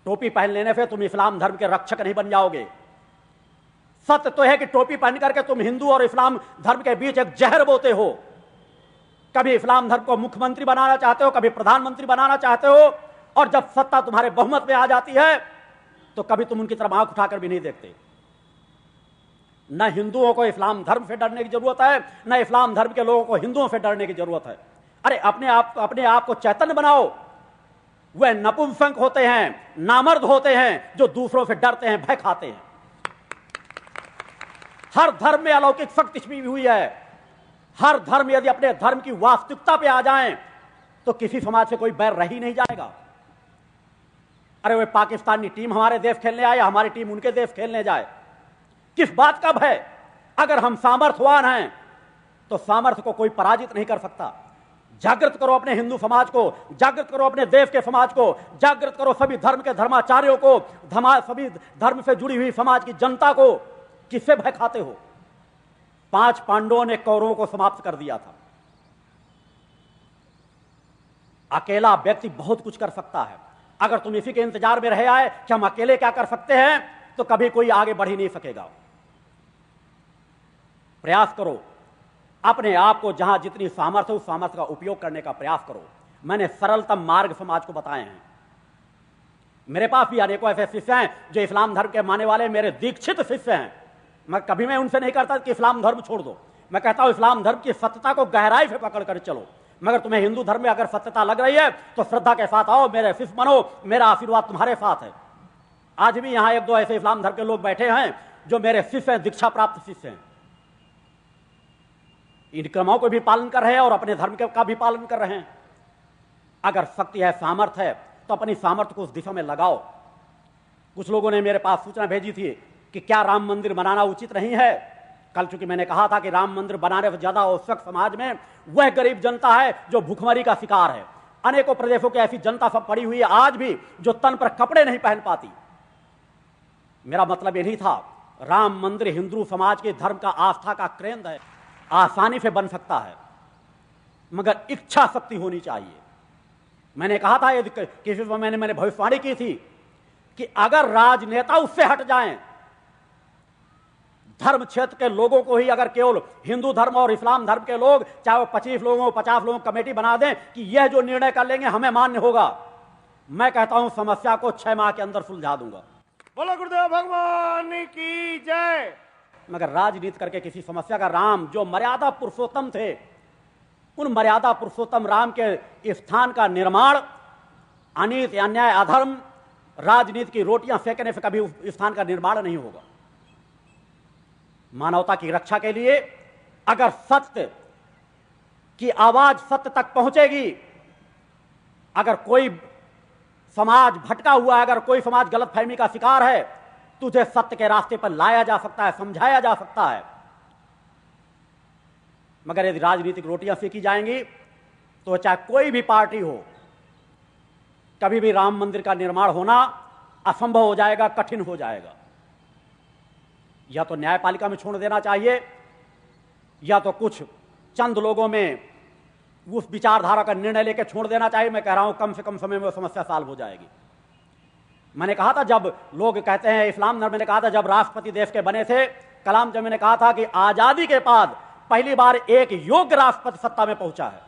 Speaker 1: टोपी पहन लेने से तुम इस्लाम धर्म के रक्षक नहीं बन जाओगे। सत्य तो है कि टोपी पहन करके तुम हिंदू और इस्लाम धर्म के बीच एक जहर बोते हो। कभी इस्लाम धर्म को मुख्यमंत्री बनाना चाहते हो, कभी प्रधानमंत्री बनाना चाहते हो, और जब सत्ता तुम्हारे बहुमत में आ जाती है तो कभी तुम उनकी तरफ आंख उठाकर भी नहीं देखते। न हिंदुओं को इस्लाम धर्म से डरने की जरूरत है, न इस्लाम धर्म के लोगों को हिंदुओं से डरने की जरूरत है। अरे अपने आप को चैतन्य बनाओ। वह नपुंसक होते हैं, नामर्द होते हैं जो दूसरों से डरते हैं, भय खाते हैं। हर धर्म में अलौकिक शक्ति छिपी हुई है। हर धर्म यदि अपने धर्म की वास्तविकता पे आ जाएं तो किसी समाज से कोई बैर रह ही नहीं जाएगा। अरे वे पाकिस्तानी टीम हमारे देश खेलने आए, हमारी टीम उनके देश खेलने जाए, किस बात का भय? अगर हम सामर्थ्यवान हैं तो सामर्थ्य को कोई पराजित नहीं कर सकता। जागृत करो अपने हिंदू समाज को, जागृत करो अपने देश के समाज को, जागृत करो सभी धर्म के धर्माचार्यों को, सभी धर्म से जुड़ी हुई समाज की जनता को। किससे भय खाते हो? 5 पांडवों ने कौरवों को समाप्त कर दिया था। अकेला व्यक्ति बहुत कुछ कर सकता है। अगर तुम इसी के इंतजार में रहे आए कि हम अकेले क्या कर सकते हैं, तो कभी कोई आगे बढ़ ही नहीं सकेगा। प्रयास करो अपने आप को जहां जितनी सामर्थ्य उस सामर्थ्य का उपयोग करने का प्रयास करो। मैंने सरलतम मार्ग समाज को बताए हैं। मेरे पास भी अनेकों ऐसे शिष्य हैं जो इस्लाम धर्म के मानने वाले मेरे दीक्षित शिष्य हैं। मैं उनसे नहीं करता कि इस्लाम धर्म छोड़ दो। मैं कहता हूं इस्लाम धर्म की सत्यता को गहराई से पकड़ कर चलो। मगर तुम्हें हिंदू धर्म में अगर सत्यता लग रही है तो श्रद्धा के साथ आओ, मेरे शिष्य बनो, मेरा आशीर्वाद तुम्हारे साथ है। आज भी यहां एक दो ऐसे इस्लाम धर्म के लोग बैठे हैं जो मेरे शिष्य हैं, दीक्षा प्राप्त शिष्य हैं। इन क्रमों को भी पालन कर रहे हैं और अपने धर्म का भी पालन कर रहे हैं। अगर शक्ति है, सामर्थ्य है, तो अपनी सामर्थ्य को उस दिशा में लगाओ। कुछ लोगों ने मेरे पास सूचना भेजी थी कि क्या राम मंदिर बनाना उचित नहीं है। कल चूंकि मैंने कहा था कि राम मंदिर बनाने से ज्यादा आवश्यक समाज में वह गरीब जनता है जो भूखमरी का शिकार है। अनेकों प्रदेशों की ऐसी जनता सब पड़ी हुई है आज भी जो तन पर कपड़े नहीं पहन पाती। मेरा मतलब ये नहीं था। राम मंदिर हिंदू समाज के धर्म का, आस्था का केंद्र है, आसानी से बन सकता है, मगर इच्छा शक्ति होनी चाहिए। मैंने कहा था किसी मैंने भविष्यवाणी की थी कि अगर राजनेता उससे हट जाएं, धर्म क्षेत्र के लोगों को ही अगर केवल हिंदू धर्म और इस्लाम धर्म के लोग, चाहे वो 25 लोगों 50 लोगों कमेटी बना दें कि यह जो निर्णय कर लेंगे हमें मान्य होगा, मैं कहता हूं समस्या को 6 माह के अंदर सुलझा दूंगा।
Speaker 2: बोलो गुरुदेव भगवान की जय।
Speaker 1: मगर राजनीति करके किसी समस्या का, राम जो मर्यादा पुरुषोत्तम थे, उन मर्यादा पुरुषोत्तम राम के स्थान का निर्माण अनीति, अन्याय, अधर्म, राजनीति की रोटियां फेंकने से कभी उस स्थान का निर्माण नहीं होगा। मानवता की रक्षा के लिए अगर सत्य की आवाज सत्य तक पहुंचेगी, अगर कोई समाज भटका हुआ है, अगर कोई समाज गलतफहमी का शिकार है, तुझे सत्य के रास्ते पर लाया जा सकता है, समझाया जा सकता है। मगर यदि राजनीतिक रोटियां फेंकी जाएंगी तो चाहे कोई भी पार्टी हो, कभी भी राम मंदिर का निर्माण होना असंभव हो जाएगा, कठिन हो जाएगा। या तो न्यायपालिका में छोड़ देना चाहिए, या तो कुछ चंद लोगों में उस विचारधारा का निर्णय लेकर छोड़ देना चाहिए। मैं कह रहा हूं कम से कम समय में समस्या सॉल्व हो जाएगी। मैंने कहा था, जब लोग कहते हैं इस्लाम धर्म, मैंने कहा था जब राष्ट्रपति देश के बने थे कलाम, जब मैंने कहा था कि आजादी के बाद पहली बार एक योग्य राष्ट्रपति सत्ता में पहुंचा है।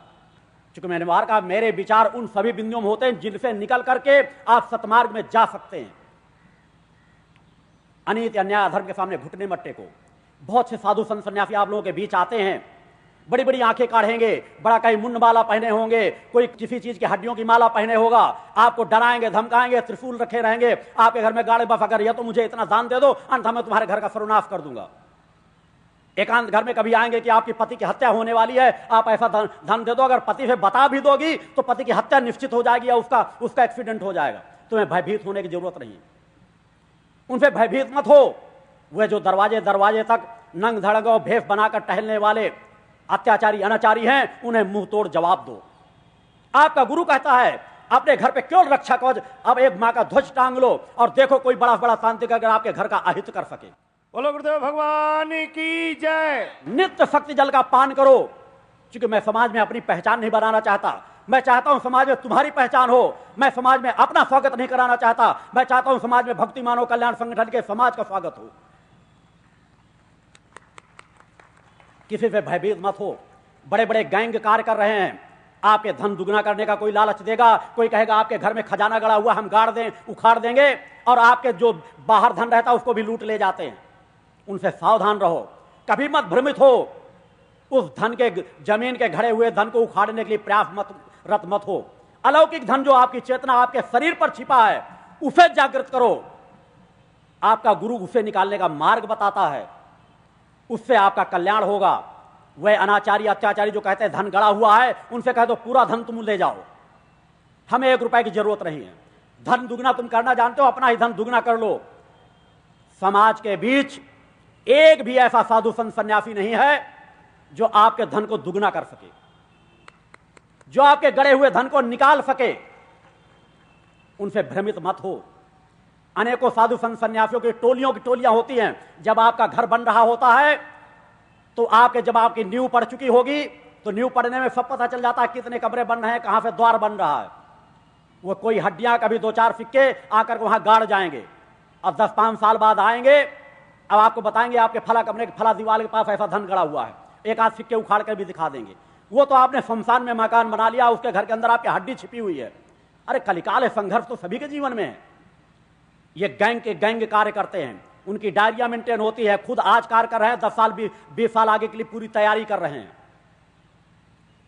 Speaker 1: क्योंकि मैंने बार कहा मेरे विचार उन सभी बिंदुओं में होते हैं जिनसे निकल करके आप सतमार्ग में जा सकते हैं। अनीति, अन्याय, अधर्म के सामने घुटने मत टेको। बहुत से साधु संत सन्यासी आप लोगों के बीच आते हैं, बड़ी बड़ी आंखें काढ़ेंगे, बड़ा कहीं मुंड माला पहने होंगे, कोई किसी चीज की हड्डियों की माला पहने होगा, आपको डराएंगे, धमकाएंगे, त्रिशूल रखे रहेंगे आपके घर में गाड़े बफ, अगर या तो मुझे इतना दान दे दो अन्यथा मैं तुम्हारे घर का सर्वनाश कर दूंगा। एकांत घर में कभी आएंगे कि आपकी पति की हत्या होने वाली है, आप ऐसा धन दे दो, अगर पति से बता भी दोगी तो पति की हत्या निश्चित हो जाएगी या उसका एक्सीडेंट हो जाएगा। तुम्हें भयभीत होने की जरूरत नहीं, उनसे भयभीत मत हो। वे जो दरवाजे दरवाजे तक नंग धड़क और भेष बनाकर टहलने वाले अत्याचारी अनाचारी हैं, उन्हें मुंह तोड़ जवाब दो। आपका गुरु कहता है अपने घर पे क्यों रक्षा कवच, अब एक मां का ध्वज टांग लो और देखो कोई बड़ा बड़ा तांत्रिक अगर आपके घर का अहित कर सके।
Speaker 2: बोलो गुरुदेव भगवान की जय।
Speaker 1: नित्य शक्ति जल का पान करो। क्योंकि मैं समाज में अपनी पहचान नहीं बनाना चाहता, मैं चाहता हूं समाज में तुम्हारी पहचान हो। मैं समाज में अपना स्वागत नहीं कराना चाहता, मैं चाहता हूं समाज में भक्ति मानव कल्याण संगठन के समाज का स्वागत हो। किसी से भयभीत मत हो। बड़े बड़े गैंग कार्य कर रहे हैं, आपके धन दुगना करने का कोई लालच देगा, कोई कहेगा आपके घर में खजाना गड़ा हुआ हम गाड़ दें, उखाड़ देंगे, और आपके जो बाहर धन रहता है उसको भी लूट ले जाते हैं। उनसे सावधान रहो, कभी मत भ्रमित हो। उस धन के, जमीन के घड़े हुए धन को उखाड़ने के लिए प्रयास रत मत हो। अलौकिक धन जो आपकी चेतना आपके शरीर पर छिपा है उसे जागृत करो। आपका गुरु उसे निकालने का मार्ग बताता है, उससे आपका कल्याण होगा। वह अनाचारी अत्याचारी जो कहते हैं धन गड़ा हुआ है, उनसे कह दो पूरा धन तुम ले जाओ, हमें 1 रुपए की जरूरत नहीं है। धन दुगना तुम करना जानते हो, अपना ही धन दुगना कर लो। समाज के बीच एक भी ऐसा साधु संत सन्यासी नहीं है जो आपके धन को दुगना कर सके, जो आपके गड़े हुए धन को निकाल सके। उनसे भ्रमित मत हो। अनेकों साधु संत सन्यासियों की टोलियां होती हैं। जब आपका घर बन रहा होता है तो जब आपकी नींव पड़ चुकी होगी तो नींव पड़ने में सब पता चल जाता है कितने कमरे बन रहे हैं, कहां से द्वार बन रहा है। वो कोई हड्डियां, कभी 2-4 सिक्के आकर वहां गाड़ जाएंगे। अब 10-5 साल बाद आएंगे, अब आपको बताएंगे आपके फला कमरे के फला दीवार के पास ऐसा धन गड़ा हुआ है। एक आध सिक्के उखाड़ कर भी दिखा देंगे। वो तो आपने शमशान में मकान बना लिया, उसके घर के अंदर आपकी हड्डी छिपी हुई है। अरे कलिकाल है, संघर्ष तो सभी के जीवन में है। ये गैंग के गैंग कार्य करते हैं, उनकी डायरिया मेंटेन होती है, खुद आज कार्य कर रहे हैं, 10 साल 20 साल आगे के लिए पूरी तैयारी कर रहे हैं।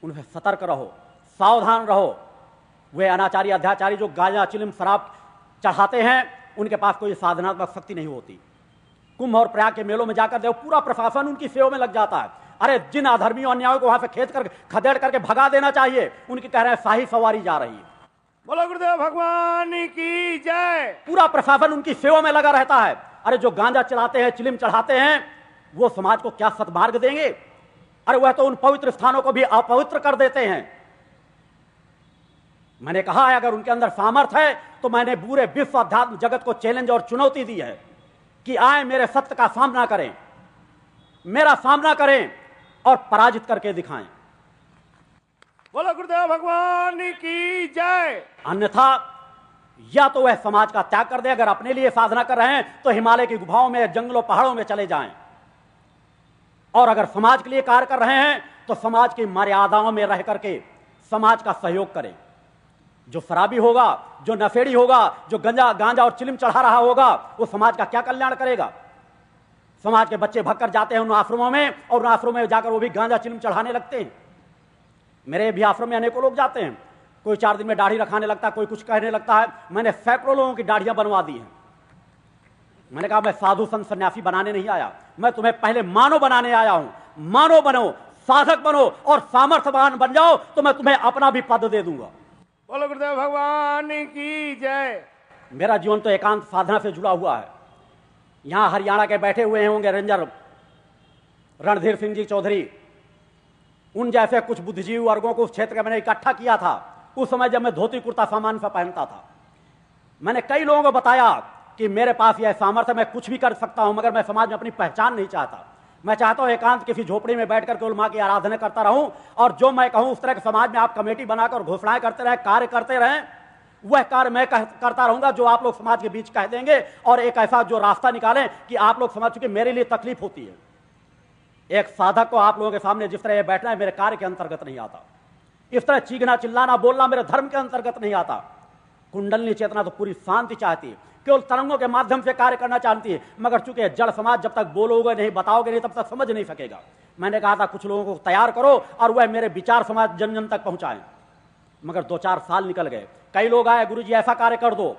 Speaker 1: उनसे सतर्क रहो, सावधान रहो। वे अनाचारी अध्याचारी जो गांजा चिलम शराब चढ़ाते हैं, उनके पास कोई साधनात्मक शक्ति नहीं होती। कुंभ और प्रयाग के मेलों में जाकर देखो, पूरा प्रशासन उनकी सेवा में लग जाता है। अरे जिन अधर्मियों अन्यायों को वहां से खदेड़ करके भगा देना चाहिए, उनकी कह रहे हैं शाही सवारी जा रही है।
Speaker 2: बोलो गुरुदेव भगवान की जय।
Speaker 1: पूरा प्रशासन उनकी सेवा में लगा रहता है। अरे जो गांजा चलाते हैं, चिलिम चढ़ाते हैं, वो समाज को क्या सद्मार्ग देंगे? अरे वह तो उन पवित्र स्थानों को भी अपवित्र कर देते हैं। मैंने कहा है अगर उनके अंदर सामर्थ्य है तो मैंने पूरे विश्व अध्यात्म जगत को चैलेंज और चुनौती दी है कि आए मेरे सत्य का सामना करें, मेरा सामना करें और पराजित करके दिखाएं।
Speaker 2: बोलो गुरुदेव भगवान की जय।
Speaker 1: अन्यथा या तो वह समाज का त्याग कर दे, अगर अपने लिए साधना कर रहे हैं तो हिमालय की गुफाओं में, जंगलों, पहाड़ों में चले जाएं, और अगर समाज के लिए कार्य कर रहे हैं तो समाज की मर्यादाओं में रह करके समाज का सहयोग करें। जो शराबी होगा, जो नशेड़ी होगा, जो गांजा और चिलिम चढ़ा रहा होगा, वो समाज का क्या कल्याण करेगा? समाज के बच्चे भगकर जाते हैं उन आश्रमों में, और उन आश्रमों में जाकर वो भी गांजा चिलिम चढ़ाने लगते हैं। मेरे भी आश्रम में अनेकों लोग जाते हैं, कोई 4 दिन में दाढ़ी रखाने लगता है, कोई कुछ कहने लगता है। मैंने सैकड़ों लोगों की दाढ़ियां बनवा दी हैं। मैंने कहा मैं साधु संत सन्यासी बनाने नहीं आया, मैं तुम्हें पहले मानव बनाने आया हूं। मानव बनो, साधक बनो और सामर्थ्यवान बन जाओ तो मैं तुम्हें अपना भी पद दे दूंगा।
Speaker 2: बोलो गुरुदेव भगवान की जय।
Speaker 1: मेरा जीवन तो एकांत साधना से जुड़ा हुआ है। यहां हरियाणा के बैठे हुए होंगे रेंजर रणधीर सिंह जी चौधरी, उन जैसे कुछ बुद्धिजीवी वर्गों को उस क्षेत्र का मैंने इकट्ठा किया था। उस समय जब मैं धोती कुर्ता सामान सा पहनता था, मैंने कई लोगों को बताया कि मेरे पास यह सामर्थ्य, मैं कुछ भी कर सकता हूं, मगर मैं समाज में अपनी पहचान नहीं चाहता। मैं चाहता हूं एकांत किसी झोपड़ी में बैठकर केवल मां की आराधना करता रहूं, और जो मैं कहूं उस तरह के समाज में आप कमेटी बनाकर घोषणाएं करते रहें, कार्य करते रहें। वह कार्य मैं करता रहूंगा जो आप लोग समाज के बीच कह देंगे, और एक ऐसा जो रास्ता निकालें कि आप लोग समझ चुके मेरे लिए तकलीफ होती है। एक साधक को आप लोगों के सामने जिस तरह ये बैठना है मेरे कार्य के अंतर्गत नहीं आता। इस तरह चीखना चिल्लाना बोलना मेरे धर्म के अंतर्गत नहीं आता। कुंडलनी चेतना तो पूरी शांति चाहती है, केवल तरंगों के माध्यम से कार्य करना चाहती है, मगर चूंकि जड़ समाज जब तक बोलोगे नहीं, बताओगे नहीं, तब तक समझ नहीं सकेगा। मैंने कहा था कुछ लोगों को तैयार करो और वह मेरे विचार समाज जन जन तक पहुंचाएं, मगर 2-4 साल निकल गए। कई लोग आए, गुरुजी ऐसा कार्य कर दो।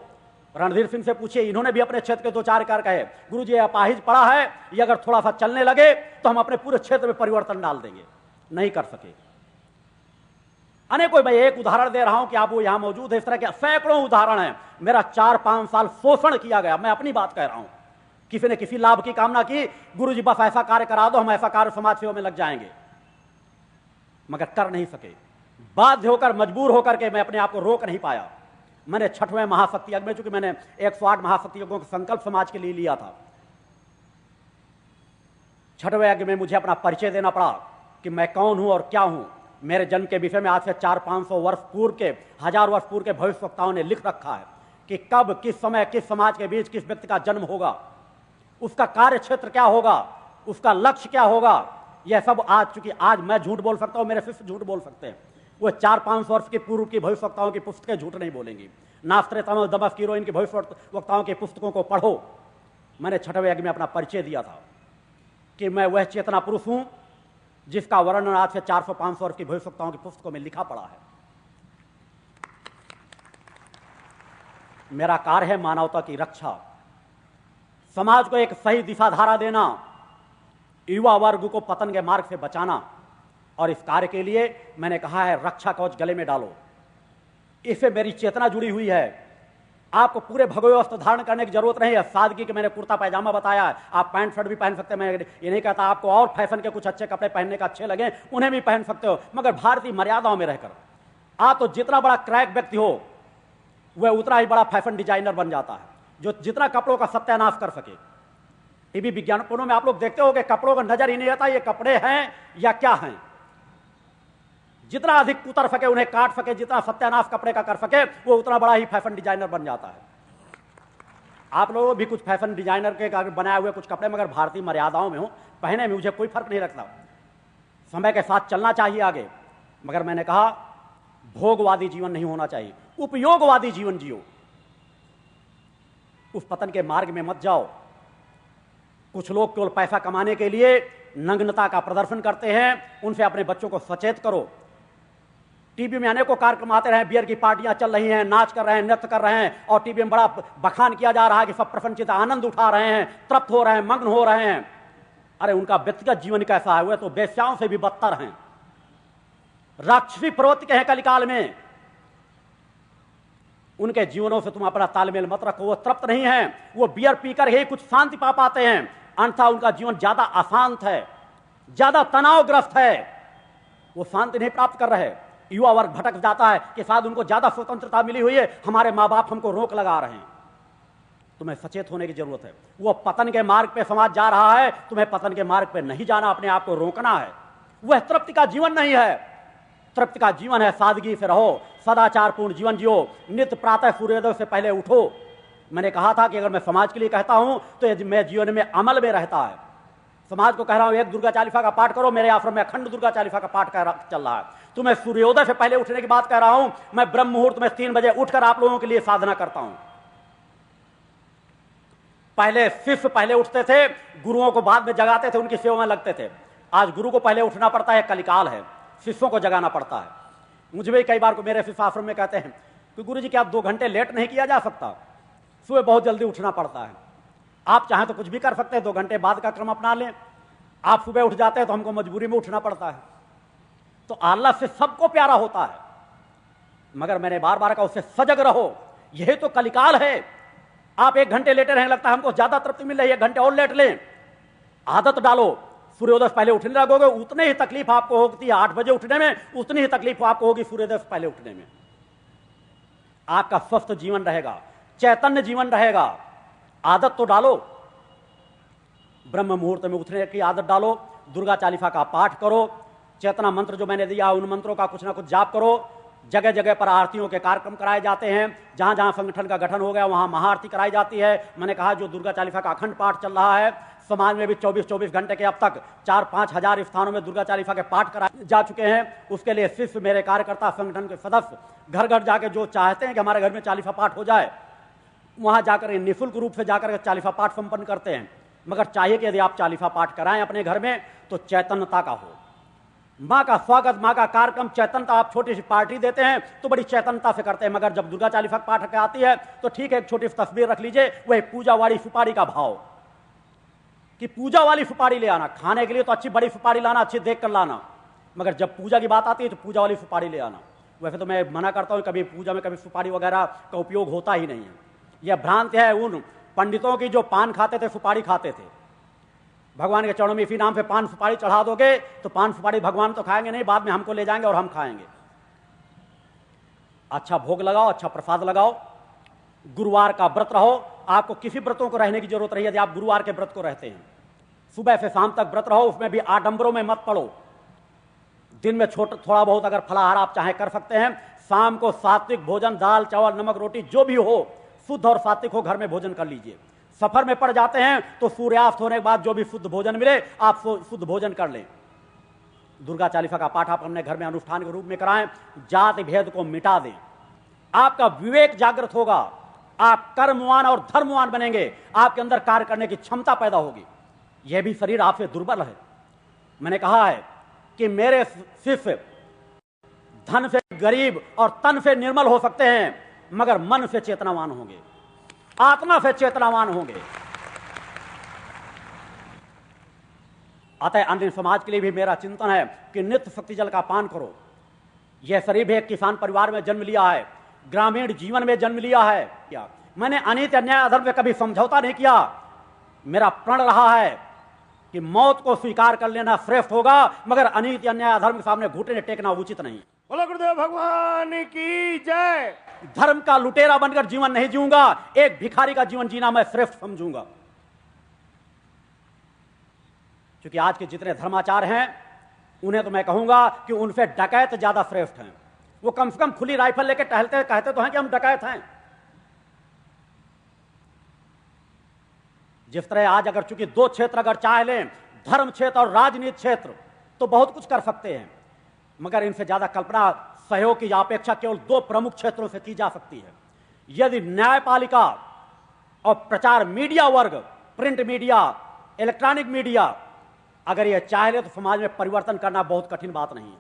Speaker 1: रणधीर सिंह से पूछिए, इन्होंने भी अपने क्षेत्र के 2-4 कार्य कहे, गुरुजी अपाहिज पड़ा है, ये अगर थोड़ा सा चलने लगे तो हम अपने पूरे क्षेत्र में परिवर्तन डाल देंगे। नहीं कर सके। अनेकों, मैं एक उदाहरण दे रहा हूं कि आप वो यहां मौजूद है, इस तरह के सैकड़ों उदाहरण हैं। मेरा 4-5 साल शोषण किया गया, मैं अपनी बात कह रहा हूं। किसी ने किसी लाभ की कामना की, गुरुजी बस ऐसा कार्य करा दो, हम ऐसा कार्य समाज सेवा में लग जाएंगे, मगर कर नहीं सके। बाध्य होकर, मजबूर होकर के मैं अपने आप को रोक नहीं पाया। मैंने 6वें महाशक्ति यज्ञ में, चूंकि मैंने 108 महाशक्ति यज्ञों का संकल्प समाज के लिए लिया था, 6वें यज्ञ में मुझे अपना परिचय देना पड़ा कि मैं कौन हूं और क्या हूं। मेरे जन्म के विषय में आज से 400-500 वर्ष पूर्व के, 1000 वर्ष पूर्व के भविष्यवक्ताओं ने लिख रखा है कि कब, किस समय, किस समाज के बीच किस व्यक्ति का जन्म होगा, उसका कार्य क्षेत्र क्या होगा, उसका लक्ष्य क्या होगा। यह सब आज, चूंकि आज मैं झूठ बोल सकता हूं, मेरे शिष्य झूठ बोल सकते हैं, वो 400-500 वर्ष के पूर्व की भविष्यवक्ताओं की पुस्तकें झूठ नहीं बोलेंगी। नास्त्रेतमस, दमस्कीरो, इनकी भविष्यवक्ताओं की पुस्तकों को पढ़ो। मैंने 6वें यज्ञ में अपना परिचय दिया था कि मैं वह चेतना पुरुष हूं जिसका वर्णन आज से 400-500 वर्ष की भविष्यवक्ताओं की पुस्तकों में लिखा पड़ा है। मेरा कार्य है मानवता की रक्षा, समाज को एक सही दिशाधारा देना, युवा वर्ग को पतन के मार्ग से बचाना। और इस कार्य के लिए मैंने कहा है रक्षा कवच गले में डालो। इससे मेरी चेतना जुड़ी हुई है। आपको पूरे भगवे वस्त्र धारण करने की जरूरत नहीं है। सादगी के मैंने कुर्ता पैजामा बताया है, आप पैंट शर्ट भी पहन सकते हैं। मैं ये नहीं कहता आपको और फैशन के कुछ अच्छे कपड़े पहनने का अच्छे लगे, उन्हें भी पहन सकते हो, मगर भारतीय मर्यादाओं में रहकर। आप तो जितना बड़ा क्रैक व्यक्ति हो वह उतना ही बड़ा फैशन डिजाइनर बन जाता है, जो जितना कपड़ों का सत्यानाश कर सके। टीवी विज्ञापनों में आप लोग देखते हो कि कपड़ों का नजर ही नहीं आता ये कपड़े हैं या क्या हैं। जितना अधिक उतर सके, उन्हें काट सके, जितना सत्यानाश कपड़े का कर सके, वो उतना बड़ा ही फैशन डिजाइनर बन जाता है। आप लोगों भी कुछ फैशन डिजाइनर के बनाए हुए कुछ कपड़े, मगर भारतीय मर्यादाओं में हो, पहने में मुझे कोई फर्क नहीं रखता। समय के साथ चलना चाहिए आगे, मगर मैंने कहा भोगवादी जीवन नहीं होना चाहिए, उपयोगवादी जीवन जियो। उस पतन के मार्ग में मत जाओ। कुछ लोग केवल पैसा कमाने के लिए नग्नता का प्रदर्शन करते हैं, उनसे अपने बच्चों को सचेत करो। टीवी में अनेकों कार्यक्रम आते रहे, बियर की पार्टियां चल रही हैं, नाच कर रहे हैं, नृत्य कर रहे हैं, और टीवी में बड़ा बखान किया जा रहा है कि सब प्रपंचित आनंद उठा रहे हैं, तृप्त हो रहे हैं, मग्न हो रहे हैं। अरे उनका व्यक्तिगत जीवन कैसा है? वे तो वेश्याओं से भी बदतर हैं, राक्षसी प्रवृत्ति के हैं कलिकाल में। उनके जीवनों से तुम अपना तालमेल मत रखो। वो तृप्त नहीं है, वो बियर पीकर ही कुछ शांति पा पाते हैं, अन्यथा उनका जीवन ज्यादा अशांत है, ज्यादा तनावग्रस्त है, वो शांति नहीं प्राप्त कर रहे। युवा वर्ग भटक जाता है कि शायद उनको ज्यादा स्वतंत्रता मिली हुई है, हमारे माँ बाप हमको रोक लगा रहे हैं। तुम्हें सचेत होने की जरूरत है। वो पतन के मार्ग पे समाज जा रहा है, तुम्हें पतन के मार्ग पे नहीं जाना, अपने आप को रोकना है। वह तृप्ति का जीवन नहीं है। तृप्ति का जीवन है सादगी से रहो, सदाचारपूर्ण जीवन जियो, नित्य प्रातः सूर्योदय से पहले उठो। मैंने कहा था कि अगर मैं समाज के लिए कहता हूं तो ये मैं जीवन में अमल में रहता है। समाज को कह रहा हूं एक दुर्गा चालीसा का पाठ करो, मेरे आश्रम में अखंड दुर्गा चालीसा का पाठ चल रहा है। तो मैं सूर्योदय से पहले उठने की बात कह रहा हूं। मैं ब्रह्म मुहूर्त में 3 बजे उठकर आप लोगों के लिए साधना करता हूं। पहले शिष्य पहले उठते थे, गुरुओं को बाद में जगाते थे, उनकी सेवा में लगते थे। आज गुरु को पहले उठना पड़ता है, कलिकाल है, शिष्यों को जगाना पड़ता है। मुझे भी कई बार को मेरे शिष्य आश्रम में कहते हैं कि गुरु जी क्या 2 घंटे लेट नहीं किया जा सकता? सुबह बहुत जल्दी उठना पड़ता है। आप चाहें तो कुछ भी कर सकते हैं, 2 घंटे बाद का क्रम अपना लें। आप सुबह उठ जाते हैं तो हमको मजबूरी में उठना पड़ता है। तो आलस से सबको प्यारा होता है, मगर मैंने बार बार कहा उससे सजग रहो। यही तो कलिकाल है। आप 1 घंटे लेटे रहने लगता है, हमको ज्यादा तृप्ति मिल रही है, 1 घंटे और लेट लें। आदत डालो, सूर्योदय से पहले उठने लगोगे, उतने ही तकलीफ आपको होती है 8 बजे उठने में, उतनी ही तकलीफ आपको होगी सूर्योदय से पहले उठने में। आपका स्वस्थ जीवन रहेगा, चैतन्य जीवन रहेगा। आदत तो डालो, ब्रह्म मुहूर्त में उठने की आदत डालो, दुर्गा चालीसा का पाठ करो, चेतना मंत्र जो मैंने दिया उन मंत्रों का कुछ ना कुछ जाप करो। जगह जगह पर आरतियों के कार्यक्रम कराए जाते हैं, जहां जहां संगठन का गठन हो गया वहां महाआरती कराई जाती है। मैंने कहा जो दुर्गा चालीसा का अखंड पाठ चल रहा है, समाज में भी 24-24 घंटे के अब तक 4-5 हजार स्थानों में दुर्गा चालीसा के पाठ कराए जा चुके हैं। उसके लिए शिष्य, मेरे कार्यकर्ता, संगठन के सदस्य घर घर जाके जो चाहते हैं कि हमारे घर में चालीसा पाठ हो जाए, वहां जाकर निःशुल्क रूप से जाकर चालीसा पाठ संपन्न करते हैं। मगर चाहिए कि यदि आप चालीसा पाठ कराएं अपने घर में तो चैतन्यता का हो। माँ का स्वागत, माँ का कार्यक्रम, चैतन्यता। आप छोटी सी पार्टी देते हैं तो बड़ी चैतन्यता से करते हैं, मगर जब दुर्गा चालीसा पाठ आती है तो ठीक है, एक छोटी सी तस्वीर रख लीजिए, वही पूजा वाली सुपारी का भाव कि पूजा वाली सुपारी ले आना। खाने के लिए तो अच्छी बड़ी सुपारी लाना, अच्छी देख कर लाना, मगर जब पूजा की बात आती है तो पूजा वाली सुपारी ले आना। वैसे तो मैं मना करता हूं, कभी पूजा में कभी सुपारी वगैरह का उपयोग होता ही नहीं है। यह भ्रांति है उन पंडितों की जो पान खाते थे, सुपारी खाते थे। भगवान के चरणों में इसी नाम से पान सुपारी चढ़ा दोगे तो पान सुपारी भगवान तो खाएंगे नहीं, बाद में हमको ले जाएंगे और हम खाएंगे। अच्छा भोग लगाओ, अच्छा प्रसाद लगाओ, गुरुवार का व्रत रहो। आपको किसी व्रतों को रहने की जरूरत नहीं है। यदि आप गुरुवार के व्रत को रहते हैं, सुबह से शाम तक व्रत रहो, उसमें भी आडंबरों में मत पड़ो। दिन में थोड़ा बहुत अगर फलाहार आप चाहे कर सकते हैं, शाम को सात्विक भोजन, दाल चावल नमक रोटी जो भी हो, शुद्ध और सात्विक हो, घर में भोजन कर लीजिए। सफर में पड़ जाते हैं तो सूर्यास्त होने के बाद जो भी शुद्ध भोजन मिले आप शुद्ध भोजन कर लें। दुर्गा चालीसा का पाठ आप अपने घर में अनुष्ठान के रूप में कराएं, जाति भेद को मिटा दें, आपका विवेक जागृत होगा, आप कर्मवान और धर्मवान बनेंगे, आपके अंदर कार्य करने की क्षमता पैदा होगी। यह भी शरीर आपसे दुर्बल है। मैंने कहा है कि मेरे शिष्य धन से गरीब और तन से निर्मल हो सकते हैं, मगर मन से चेतनावान होंगे, आत्मा से चेतनावान होंगे। अतः अन्य समाज के लिए भी मेरा चिंतन है कि नित्य शक्ति जल का पान करो। यह शरीर भी एक किसान परिवार में जन्म लिया है, ग्रामीण जीवन में जन्म लिया है। क्या मैंने अनीति अन्याय अधर्म में कभी समझौता नहीं किया। मेरा प्रण रहा है कि मौत को स्वीकार कर लेना श्रेष्ठ होगा, मगर अनीति अन्याय अधर्म के सामने घुटने टेकना उचित नहीं।
Speaker 2: बोलो गुरुदेव भगवान की जय।
Speaker 1: धर्म का लुटेरा बनकर जीवन नहीं जीऊंगा, एक भिखारी का जीवन जीना मैं श्रेष्ठ समझूंगा। क्योंकि आज के जितने धर्माचार हैं उन्हें तो मैं कहूंगा कि उनसे डकैत ज्यादा श्रेष्ठ हैं। वो कम से कम खुली राइफल लेकर टहलते कहते तो हैं कि हम डकैत हैं। जिस तरह आज अगर चूंकि 2 क्षेत्र अगर चाह लें, धर्म क्षेत्र और राजनीति क्षेत्र, तो बहुत कुछ कर सकते हैं, मगर इनसे ज्यादा कल्पना सहयोग की अपेक्षा केवल दो प्रमुख क्षेत्रों से की जा सकती है। यदि न्यायपालिका और प्रचार मीडिया वर्ग, प्रिंट मीडिया, इलेक्ट्रॉनिक मीडिया, अगर यह चाहे ले तो समाज में परिवर्तन करना बहुत कठिन बात नहीं है।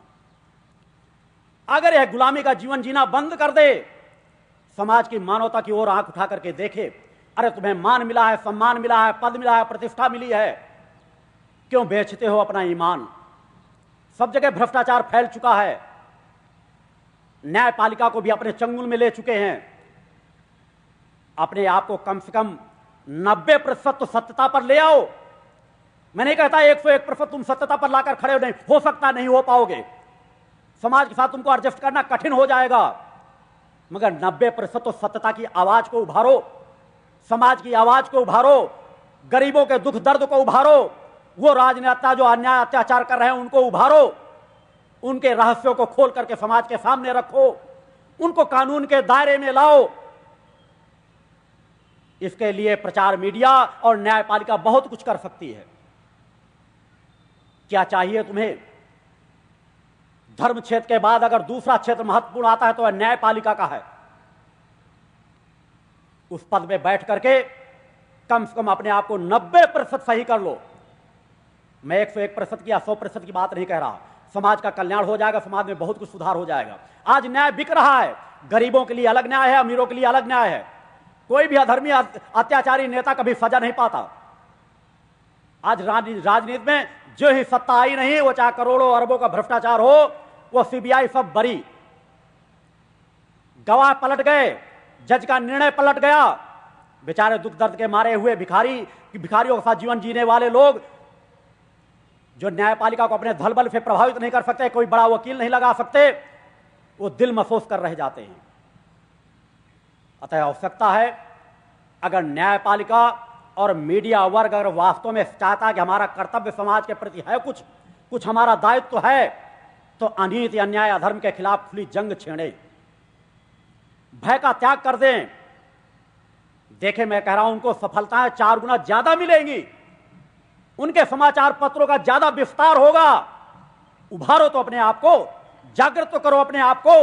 Speaker 1: अगर यह गुलामी का जीवन जीना बंद कर दे, समाज की मानवता की ओर आंख उठा करके देखे, अरे तुम्हें मान मिला है, सम्मान मिला है, पद मिला है, प्रतिष्ठा मिली है, क्यों बेचते हो अपना ईमान? सब जगह भ्रष्टाचार फैल चुका है, न्यायपालिका को भी अपने चंगुल में ले चुके हैं। अपने आप को कम से कम 90% तो सत्यता पर ले आओ। मैं नहीं कहता 101% तुम सत्यता पर लाकर खड़े हो, नहीं हो सकता, नहीं हो पाओगे, समाज के साथ तुमको एडजस्ट करना कठिन हो जाएगा, मगर 90% तो सत्यता की आवाज को उभारो, समाज की आवाज को उभारो, गरीबों के दुख दर्द को उभारो, वो राजनेता जो अन्याय अत्याचार कर रहे हैं उनको उभारो, उनके रहस्यों को खोल करके समाज के सामने रखो, उनको कानून के दायरे में लाओ। इसके लिए प्रचार मीडिया और न्यायपालिका बहुत कुछ कर सकती है। क्या चाहिए तुम्हें? धर्म क्षेत्र के बाद अगर दूसरा क्षेत्र महत्वपूर्ण आता है तो वह न्यायपालिका का है। उस पद में बैठ करके कम से कम अपने आप को 90% सही कर लो। मैं 101% की या 100% की बात नहीं कह रहा। समाज का कल्याण हो जाएगा, समाज में बहुत कुछ सुधार हो जाएगा। आज न्याय बिक रहा है, गरीबों के लिए अलग न्याय है, अमीरों के लिए अलग न्याय है। कोई भी अधर्मी अत्याचारी नेता कभी सजा नहीं पाता। आज राजनीति में जो ही सत्ता आई नहीं, वो चाहे करोड़ों अरबों का भ्रष्टाचार हो, वो सीबीआई सब बरी, गवाह पलट गए, जज का निर्णय पलट गया, बेचारे दुख दर्द के मारे हुए भिखारियों के साथ जीवन जीने वाले लोग जो न्यायपालिका को अपने धल बल से प्रभावित नहीं कर सकते, कोई बड़ा वकील नहीं लगा सकते, वो दिल महसूस कर रह जाते हैं। अतः आवश्यकता है, अगर न्यायपालिका और मीडिया वर्ग अगर वास्तव में चाहता है कि हमारा कर्तव्य समाज के प्रति है, कुछ हमारा दायित्व है, तो अनीति, अन्याय, अधर्म के खिलाफ खुली जंग छेड़े, भय का त्याग कर दें। देखें, मैं कह रहा हूं, उनको सफलताएं 4 गुना ज्यादा मिलेंगी, उनके समाचार पत्रों का ज्यादा विस्तार होगा। उभारो तो अपने आप को, जागृत तो करो अपने आप को।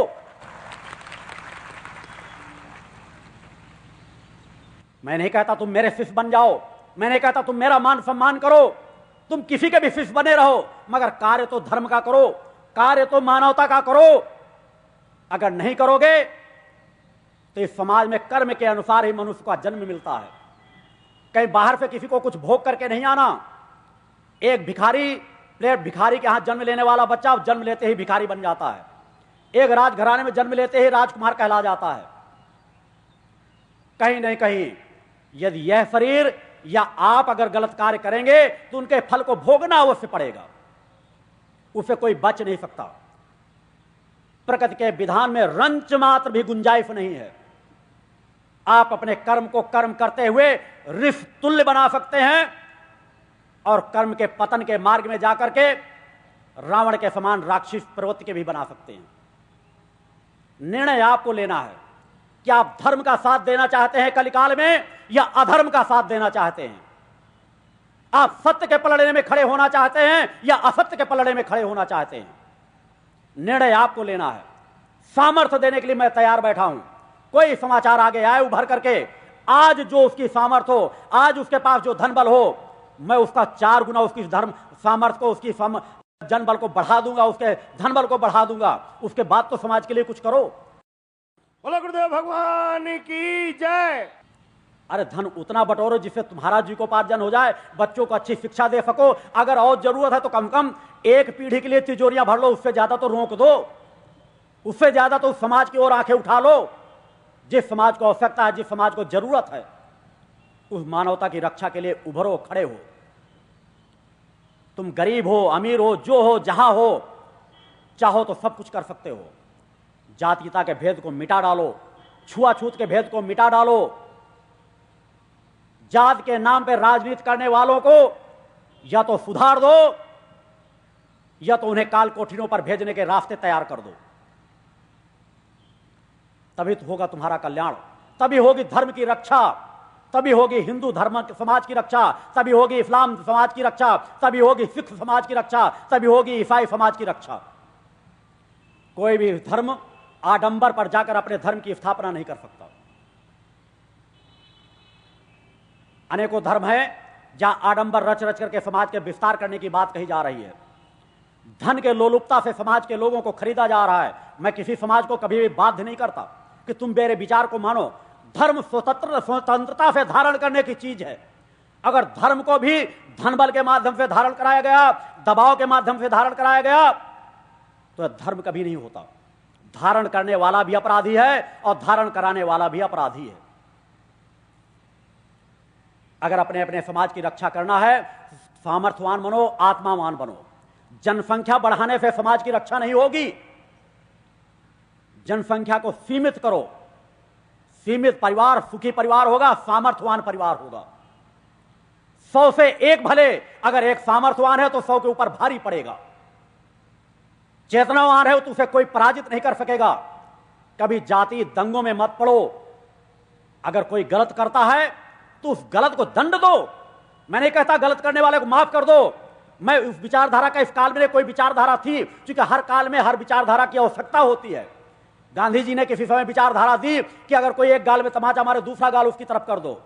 Speaker 1: मैं नहीं कहता तुम मेरे शिष्य बन जाओ, मैं नहीं कहता तुम मेरा मान सम्मान करो, तुम किसी के भी शिष्य बने रहो, मगर कार्य तो धर्म का करो, कार्य तो मानवता का करो। अगर नहीं करोगे तो इस समाज में कर्म के अनुसार ही मनुष्य का जन्म मिलता है। कहीं बाहर से किसी को कुछ भोग करके नहीं आना। एक भिखारी के यहां जन्म लेने वाला बच्चा जन्म लेते ही भिखारी बन जाता है, एक राजघराने में जन्म लेते ही राजकुमार कहला जाता है। कहीं नहीं कहीं यदि यह शरीर या आप अगर गलत कार्य करेंगे तो उनके फल को भोगना अवश्य पड़ेगा, उसे कोई बच नहीं सकता। प्रकृति के विधान में रंच मात्र भी गुंजाइश नहीं है। आप अपने कर्म को कर्म करते हुए ऋष तुल्य बना सकते हैं और कर्म के पतन के मार्ग में जाकर के रावण के समान राक्षस प्रवृत्ति के भी बना सकते हैं। निर्णय आपको लेना है कि आप धर्म का साथ देना चाहते हैं कलिकाल में या अधर्म का साथ देना चाहते हैं। आप सत्य के पलड़े में खड़े होना चाहते हैं या असत्य के पलड़े में खड़े होना चाहते हैं। निर्णय आपको लेना है। सामर्थ्य देने के लिए मैं तैयार बैठा हूं। कोई समाचार आगे आए उभर करके, आज जो उसकी सामर्थ्य हो, आज उसके पास जो धन बल हो, मैं उसका 4 गुना उसकी धर्म सामर्थ्य को, उसकी जन बल को बढ़ा दूंगा, उसके धन बल को बढ़ा दूंगा। उसके बाद तो समाज के लिए कुछ करो।
Speaker 2: बोलो गुरुदेव भगवान की जय।
Speaker 1: अरे धन उतना बटोरो जिससे तुम्हारा जीविकोपार्जन हो जाए, बच्चों को अच्छी शिक्षा दे सको। अगर और जरूरत है तो कम कम एक पीढ़ी के लिए तिजोरियां भर लो, उससे ज्यादा तो रोक दो, उससे ज्यादा तो समाज की ओर आंखें उठा लो। जिस समाज को आवश्यकता है, जिस समाज को जरूरत है, उस मानवता की रक्षा के लिए उभरो, खड़े हो। तुम गरीब हो, अमीर हो, जो हो, जहां हो, चाहो तो सब कुछ कर सकते हो। जातीयता के भेद को मिटा डालो, छुआछूत के भेद को मिटा डालो। जात के नाम पर राजनीति करने वालों को या तो सुधार दो या तो उन्हें काल कोठरियों पर भेजने के रास्ते तैयार कर दो। तभी तो होगा तुम्हारा कल्याण, तभी होगी धर्म की रक्षा, तभी होगी हिंदू धर्म समाज की रक्षा, तभी होगी इस्लाम समाज की रक्षा, तभी होगी सिख समाज की रक्षा, तभी होगी ईसाई समाज की रक्षा। कोई भी धर्म आडंबर पर जाकर अपने धर्म की स्थापना नहीं कर सकता। अनेकों धर्म हैं जहां आडंबर रच रच करके समाज के विस्तार करने की बात कही जा रही है। धन के लोलुपता से समाज के लोगों को खरीदा जा रहा है। मैं किसी समाज को कभी भी बाध्य नहीं करता कि तुम मेरे विचार को मानो। धर्म स्वतंत्रता से धारण करने की चीज है। अगर धर्म को भी धन बल के माध्यम से धारण कराया गया, दबाव के माध्यम से धारण कराया गया, तो धर्म कभी नहीं होता। धारण करने वाला भी अपराधी है और धारण कराने वाला भी अपराधी है। अगर अपने अपने समाज की रक्षा करना है, सामर्थ्यवान बनो, आत्मावान बनो। जनसंख्या बढ़ाने से समाज की रक्षा नहीं होगी। जनसंख्या को सीमित करो। सीमित परिवार सुखी परिवार होगा, सामर्थ्यवान परिवार होगा। 100 से एक भले, अगर एक सामर्थ्यवान है तो 100 के ऊपर भारी पड़ेगा। चेतनावान है तो उसे कोई पराजित नहीं कर सकेगा। कभी जाति दंगों में मत पड़ो। अगर कोई गलत करता है तो उस गलत को दंड दो। मैं नहीं कहता गलत करने वाले को माफ कर दो। मैं उस विचारधारा का इस काल में कोई विचारधारा थी, क्योंकि हर काल में हर विचारधारा की आवश्यकता होती है। गांधी जी ने किसी समय विचारधारा दी कि अगर कोई एक गाल में तमाचा मारे दूसरा गाल उसकी तरफ कर दो।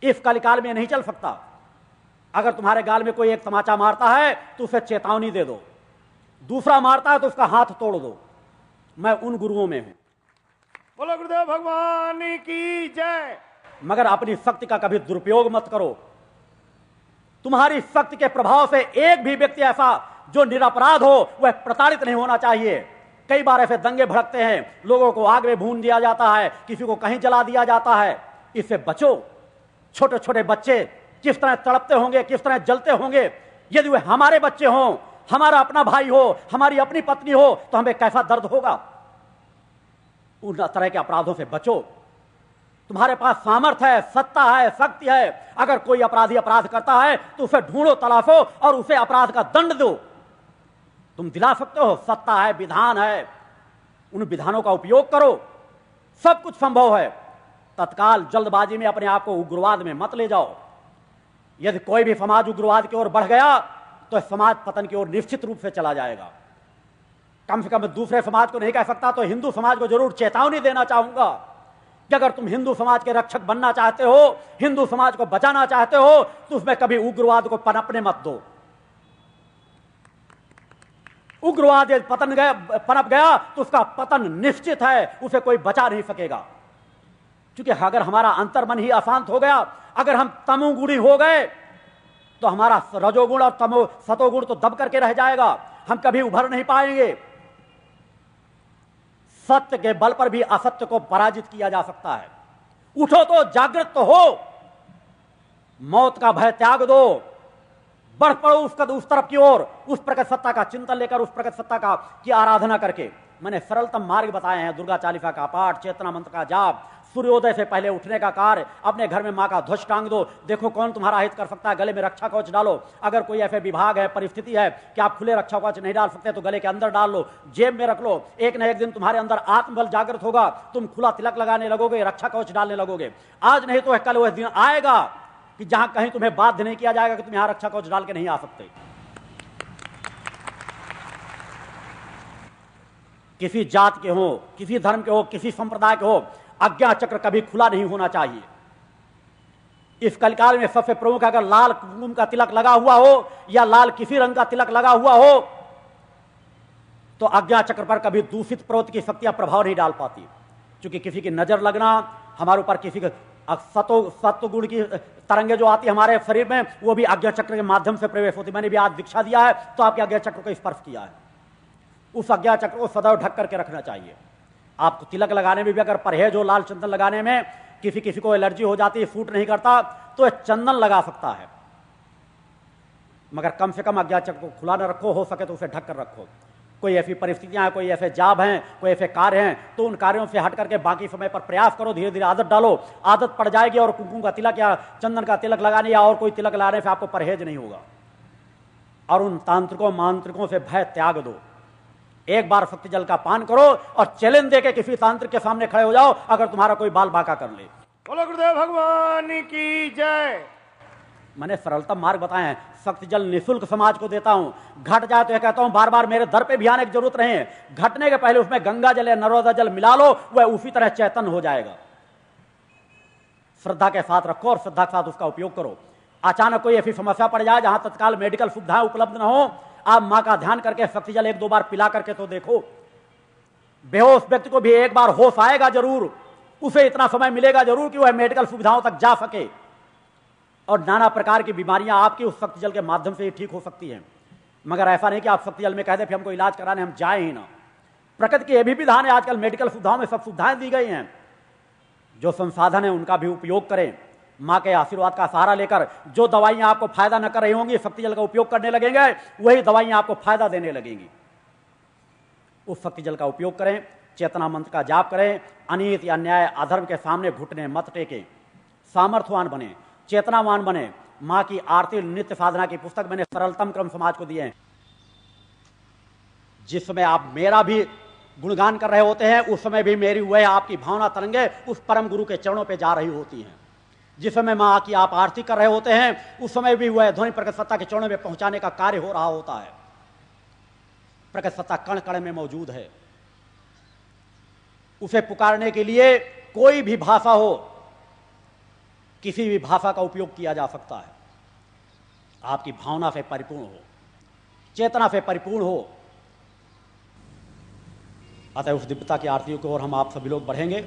Speaker 1: इस कलिकाल में नहीं चल सकता। अगर तुम्हारे गाल में कोई एक तमाचा मारता है तो उसे चेतावनी दे दो, दूसरा मारता है तो उसका हाथ तोड़ दो। मैं उन गुरुओं में हूं।
Speaker 2: बोलो गुरुदेव भगवान की जय।
Speaker 1: मगर अपनी शक्ति का कभी दुरुपयोग मत करो। तुम्हारी शक्ति के प्रभाव से एक भी व्यक्ति ऐसा जो निरपराध हो वह प्रताड़ित नहीं होना चाहिए। कई बार ऐसे दंगे भड़कते हैं, लोगों को आग में भून दिया जाता है, किसी को कहीं जला दिया जाता है। इससे बचो। छोटे छोटे बच्चे किस तरह तड़पते होंगे, किस तरह जलते होंगे। यदि वे हमारे बच्चे हों, हमारा अपना भाई हो, हमारी अपनी पत्नी हो, तो हमें कैसा दर्द होगा। उन तरह के अपराधों से बचो। तुम्हारे पास सामर्थ्य है, सत्ता है, शक्ति है। अगर कोई अपराधी अपराध करता है तो उसे ढूंढो, तलाशो और उसे अपराध का दंड दो। तुम दिला सकते हो, सत्ता है, विधान है, उन विधानों का उपयोग करो। सब कुछ संभव है। तत्काल जल्दबाजी में अपने आप को उग्रवाद में मत ले जाओ। यदि कोई भी समाज उग्रवाद की ओर बढ़ गया तो समाज पतन की ओर निश्चित रूप से चला जाएगा। कम से कम दूसरे समाज को नहीं कह सकता तो हिंदू समाज को जरूर चेतावनी देना चाहूंगा कि अगर तुम हिंदू समाज के रक्षक बनना चाहते हो, हिंदू समाज को बचाना चाहते हो, तो उसमें कभी उग्रवाद को पनपने मत दो। उग्रवाद यदि पनप गया तो उसका पतन निश्चित है, उसे कोई बचा नहीं सकेगा। क्योंकि अगर हमारा अंतर्मन ही अशांत हो गया, अगर हम तमोगुणी हो गए, तो हमारा रजोगुण और सतोगुण तो दब करके रह जाएगा। हम कभी उभर नहीं पाएंगे। सत्य के बल पर भी असत्य को पराजित किया जा सकता है। उठो तो जागृत तो हो। मौत का भय त्याग दो। बढ़ पड़ो उस तरफ की ओर, उस प्रकट सत्ता का चिंतन लेकर, उस प्रकट सत्ता की आराधना करके। मैंने सरलतम मार्ग बताए हैं। दुर्गा चालीसा का पाठ, चेतना मंत्र का जाप, सूर्योदय से पहले उठने का कार्य, अपने घर में मां का ध्वज टांग दो। देखो कौन तुम्हारा हित कर सकता है। गले में रक्षा कवच डालो। अगर कोई ऐसे विभाग है, परिस्थिति है कि आप खुले रक्षा कवच नहीं डाल सकते तो गले के अंदर डाल लो, जेब में रख लो। एक न एक दिन तुम्हारे अंदर आत्मबल जागृत होगा। तुम खुला तिलक लगाने लगोगे, रक्षा कवच डालने लगोगे। आज नहीं तो कल वह दिन आएगा कि जहां कहीं तुम्हें बाध्य नहीं किया जाएगा कि तुम यहां रक्षा कवच डाल के नहीं आ सकते। किसी जात के हो, किसी धर्म के हो, किसी संप्रदाय के हो, अज्ञा चक्र कभी खुला नहीं होना चाहिए। इस कलिकाल में सबसे प्रमुख अगर लाल कुमकुम का तिलक लगा हुआ हो या लाल किसी रंग का तिलक लगा हुआ हो तो अज्ञा चक्र पर कभी दूषित प्रवृत्ति की शक्तियां प्रभाव नहीं डाल पाती। क्योंकि किसी की नजर लगना, हमारे ऊपर किसी के सत्व गुण की तरंगे जो आती है हमारे शरीर में, वो भी आज्ञा चक्र के माध्यम से प्रवेश होती। मैंने भी आज दीक्षा दिया है तो आपके आज्ञा चक्र को स्पर्श किया है। उस आज्ञा चक्र को सदैव ढक करके रखना चाहिए। आपको तिलक लगाने में भी अगर परहेज हो, लाल चंदन लगाने में किसी को एलर्जी हो जाती है, सूट नहीं करता, तो चंदन लगा सकता है। मगर कम से कम आज्ञा चक्र को खुला न रखो, हो सके तो उसे ढक कर रखो। कोई ऐसी परिस्थितियां हैं, कोई ऐसे जाब हैं, कोई ऐसे कार्य हैं, तो उन कार्यों से हट करके बाकी समय पर प्रयास करो। धीरे धीरे आदत डालो, आदत पड़ जाएगी और कुमकुम का तिलक या चंदन का तिलक लगाने या और कोई तिलक लगाने से आपको परहेज नहीं होगा। और उन तांत्रिकों मांत्रिकों से भय त्याग दो। एक बार शक्ति जल का पान करो और चैलेंज देके किसी तांत्रिक के सामने खड़े हो जाओ, अगर तुम्हारा कोई बाल बांका कर ले।
Speaker 2: बोलो गुरुदेव भगवान की जय।
Speaker 1: मैंने सरलतम मार्ग बताए हैं। शक्ति जल निःशुल्क समाज को देता हूं। घट जाए तो यह कहता हूं बार बार मेरे दर पे भी आने की जरूरत नहीं है। घटने के पहले उसमें गंगा जल या नर्मदा जल मिला लो, वह उसी तरह चैतन्य हो जाएगा। श्रद्धा के साथ रखो और श्रद्धा के साथ उसका उपयोग करो। अचानक कोई ऐसी समस्या पड़ जाए जहां तत्काल मेडिकल सुविधाएं उपलब्ध न हो, आप मां का ध्यान करके शक्ति जल 1-2 बार पिला करके तो देखो। बेहोश व्यक्ति को भी एक बार होश आएगा जरूर, उसे इतना समय मिलेगा जरूर कि वह मेडिकल सुविधाओं तक जा सके। और नाना प्रकार की बीमारियां आपकी उस शक्ति जल के माध्यम से ही ठीक हो सकती हैं। मगर ऐसा नहीं कि आप शक्ति जल में कह दें फिर हमको इलाज कराने हम जाए ही ना। प्रकृति के ये भी विधान है, आजकल मेडिकल सुविधाओं में सब सुविधाएं दी गई हैं। जो संसाधन है उनका भी उपयोग करें। मां के आशीर्वाद का सहारा लेकर जो दवाइयां आपको फायदा न कर रही होंगी, शक्ति जल का उपयोग करने लगेंगे, वही दवाइयां आपको फायदा देने लगेंगी। उस शक्ति जल का उपयोग करें, चेतना मंत्र का जाप करें, अनीत या अन्याय अधर्म के सामने घुटने मत टेकें, सामर्थ्यवान बने, चेतनावान बने। मां की आरती नित्य साधना की पुस्तक मैंने सरलतम क्रम समाज को दिए हैं। जिस समय आप मेरा भी गुणगान कर रहे होते हैं, उस समय भी मेरी वह आपकी भावना तरंगे उस परम गुरु के चरणों पे जा रही होती हैं। जिस समय मां की आप आरती कर रहे होते हैं, उस समय भी वह ध्वनि प्रकट सत्ता के चरणों में पहुंचाने का कार्य हो रहा होता है। प्रकट सत्ता कण कण में मौजूद है। उसे पुकारने के लिए कोई भी भाषा हो, किसी भी भाषा का उपयोग किया जा सकता है। आपकी भावना से परिपूर्ण हो, चेतना से परिपूर्ण हो। अतः उस दिव्यता की आरतियों की ओर हम आप सभी लोग बढ़ेंगे।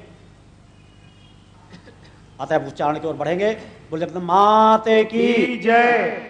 Speaker 1: अतः उच्चारण की ओर बढ़ेंगे। बोले माते की
Speaker 2: जय।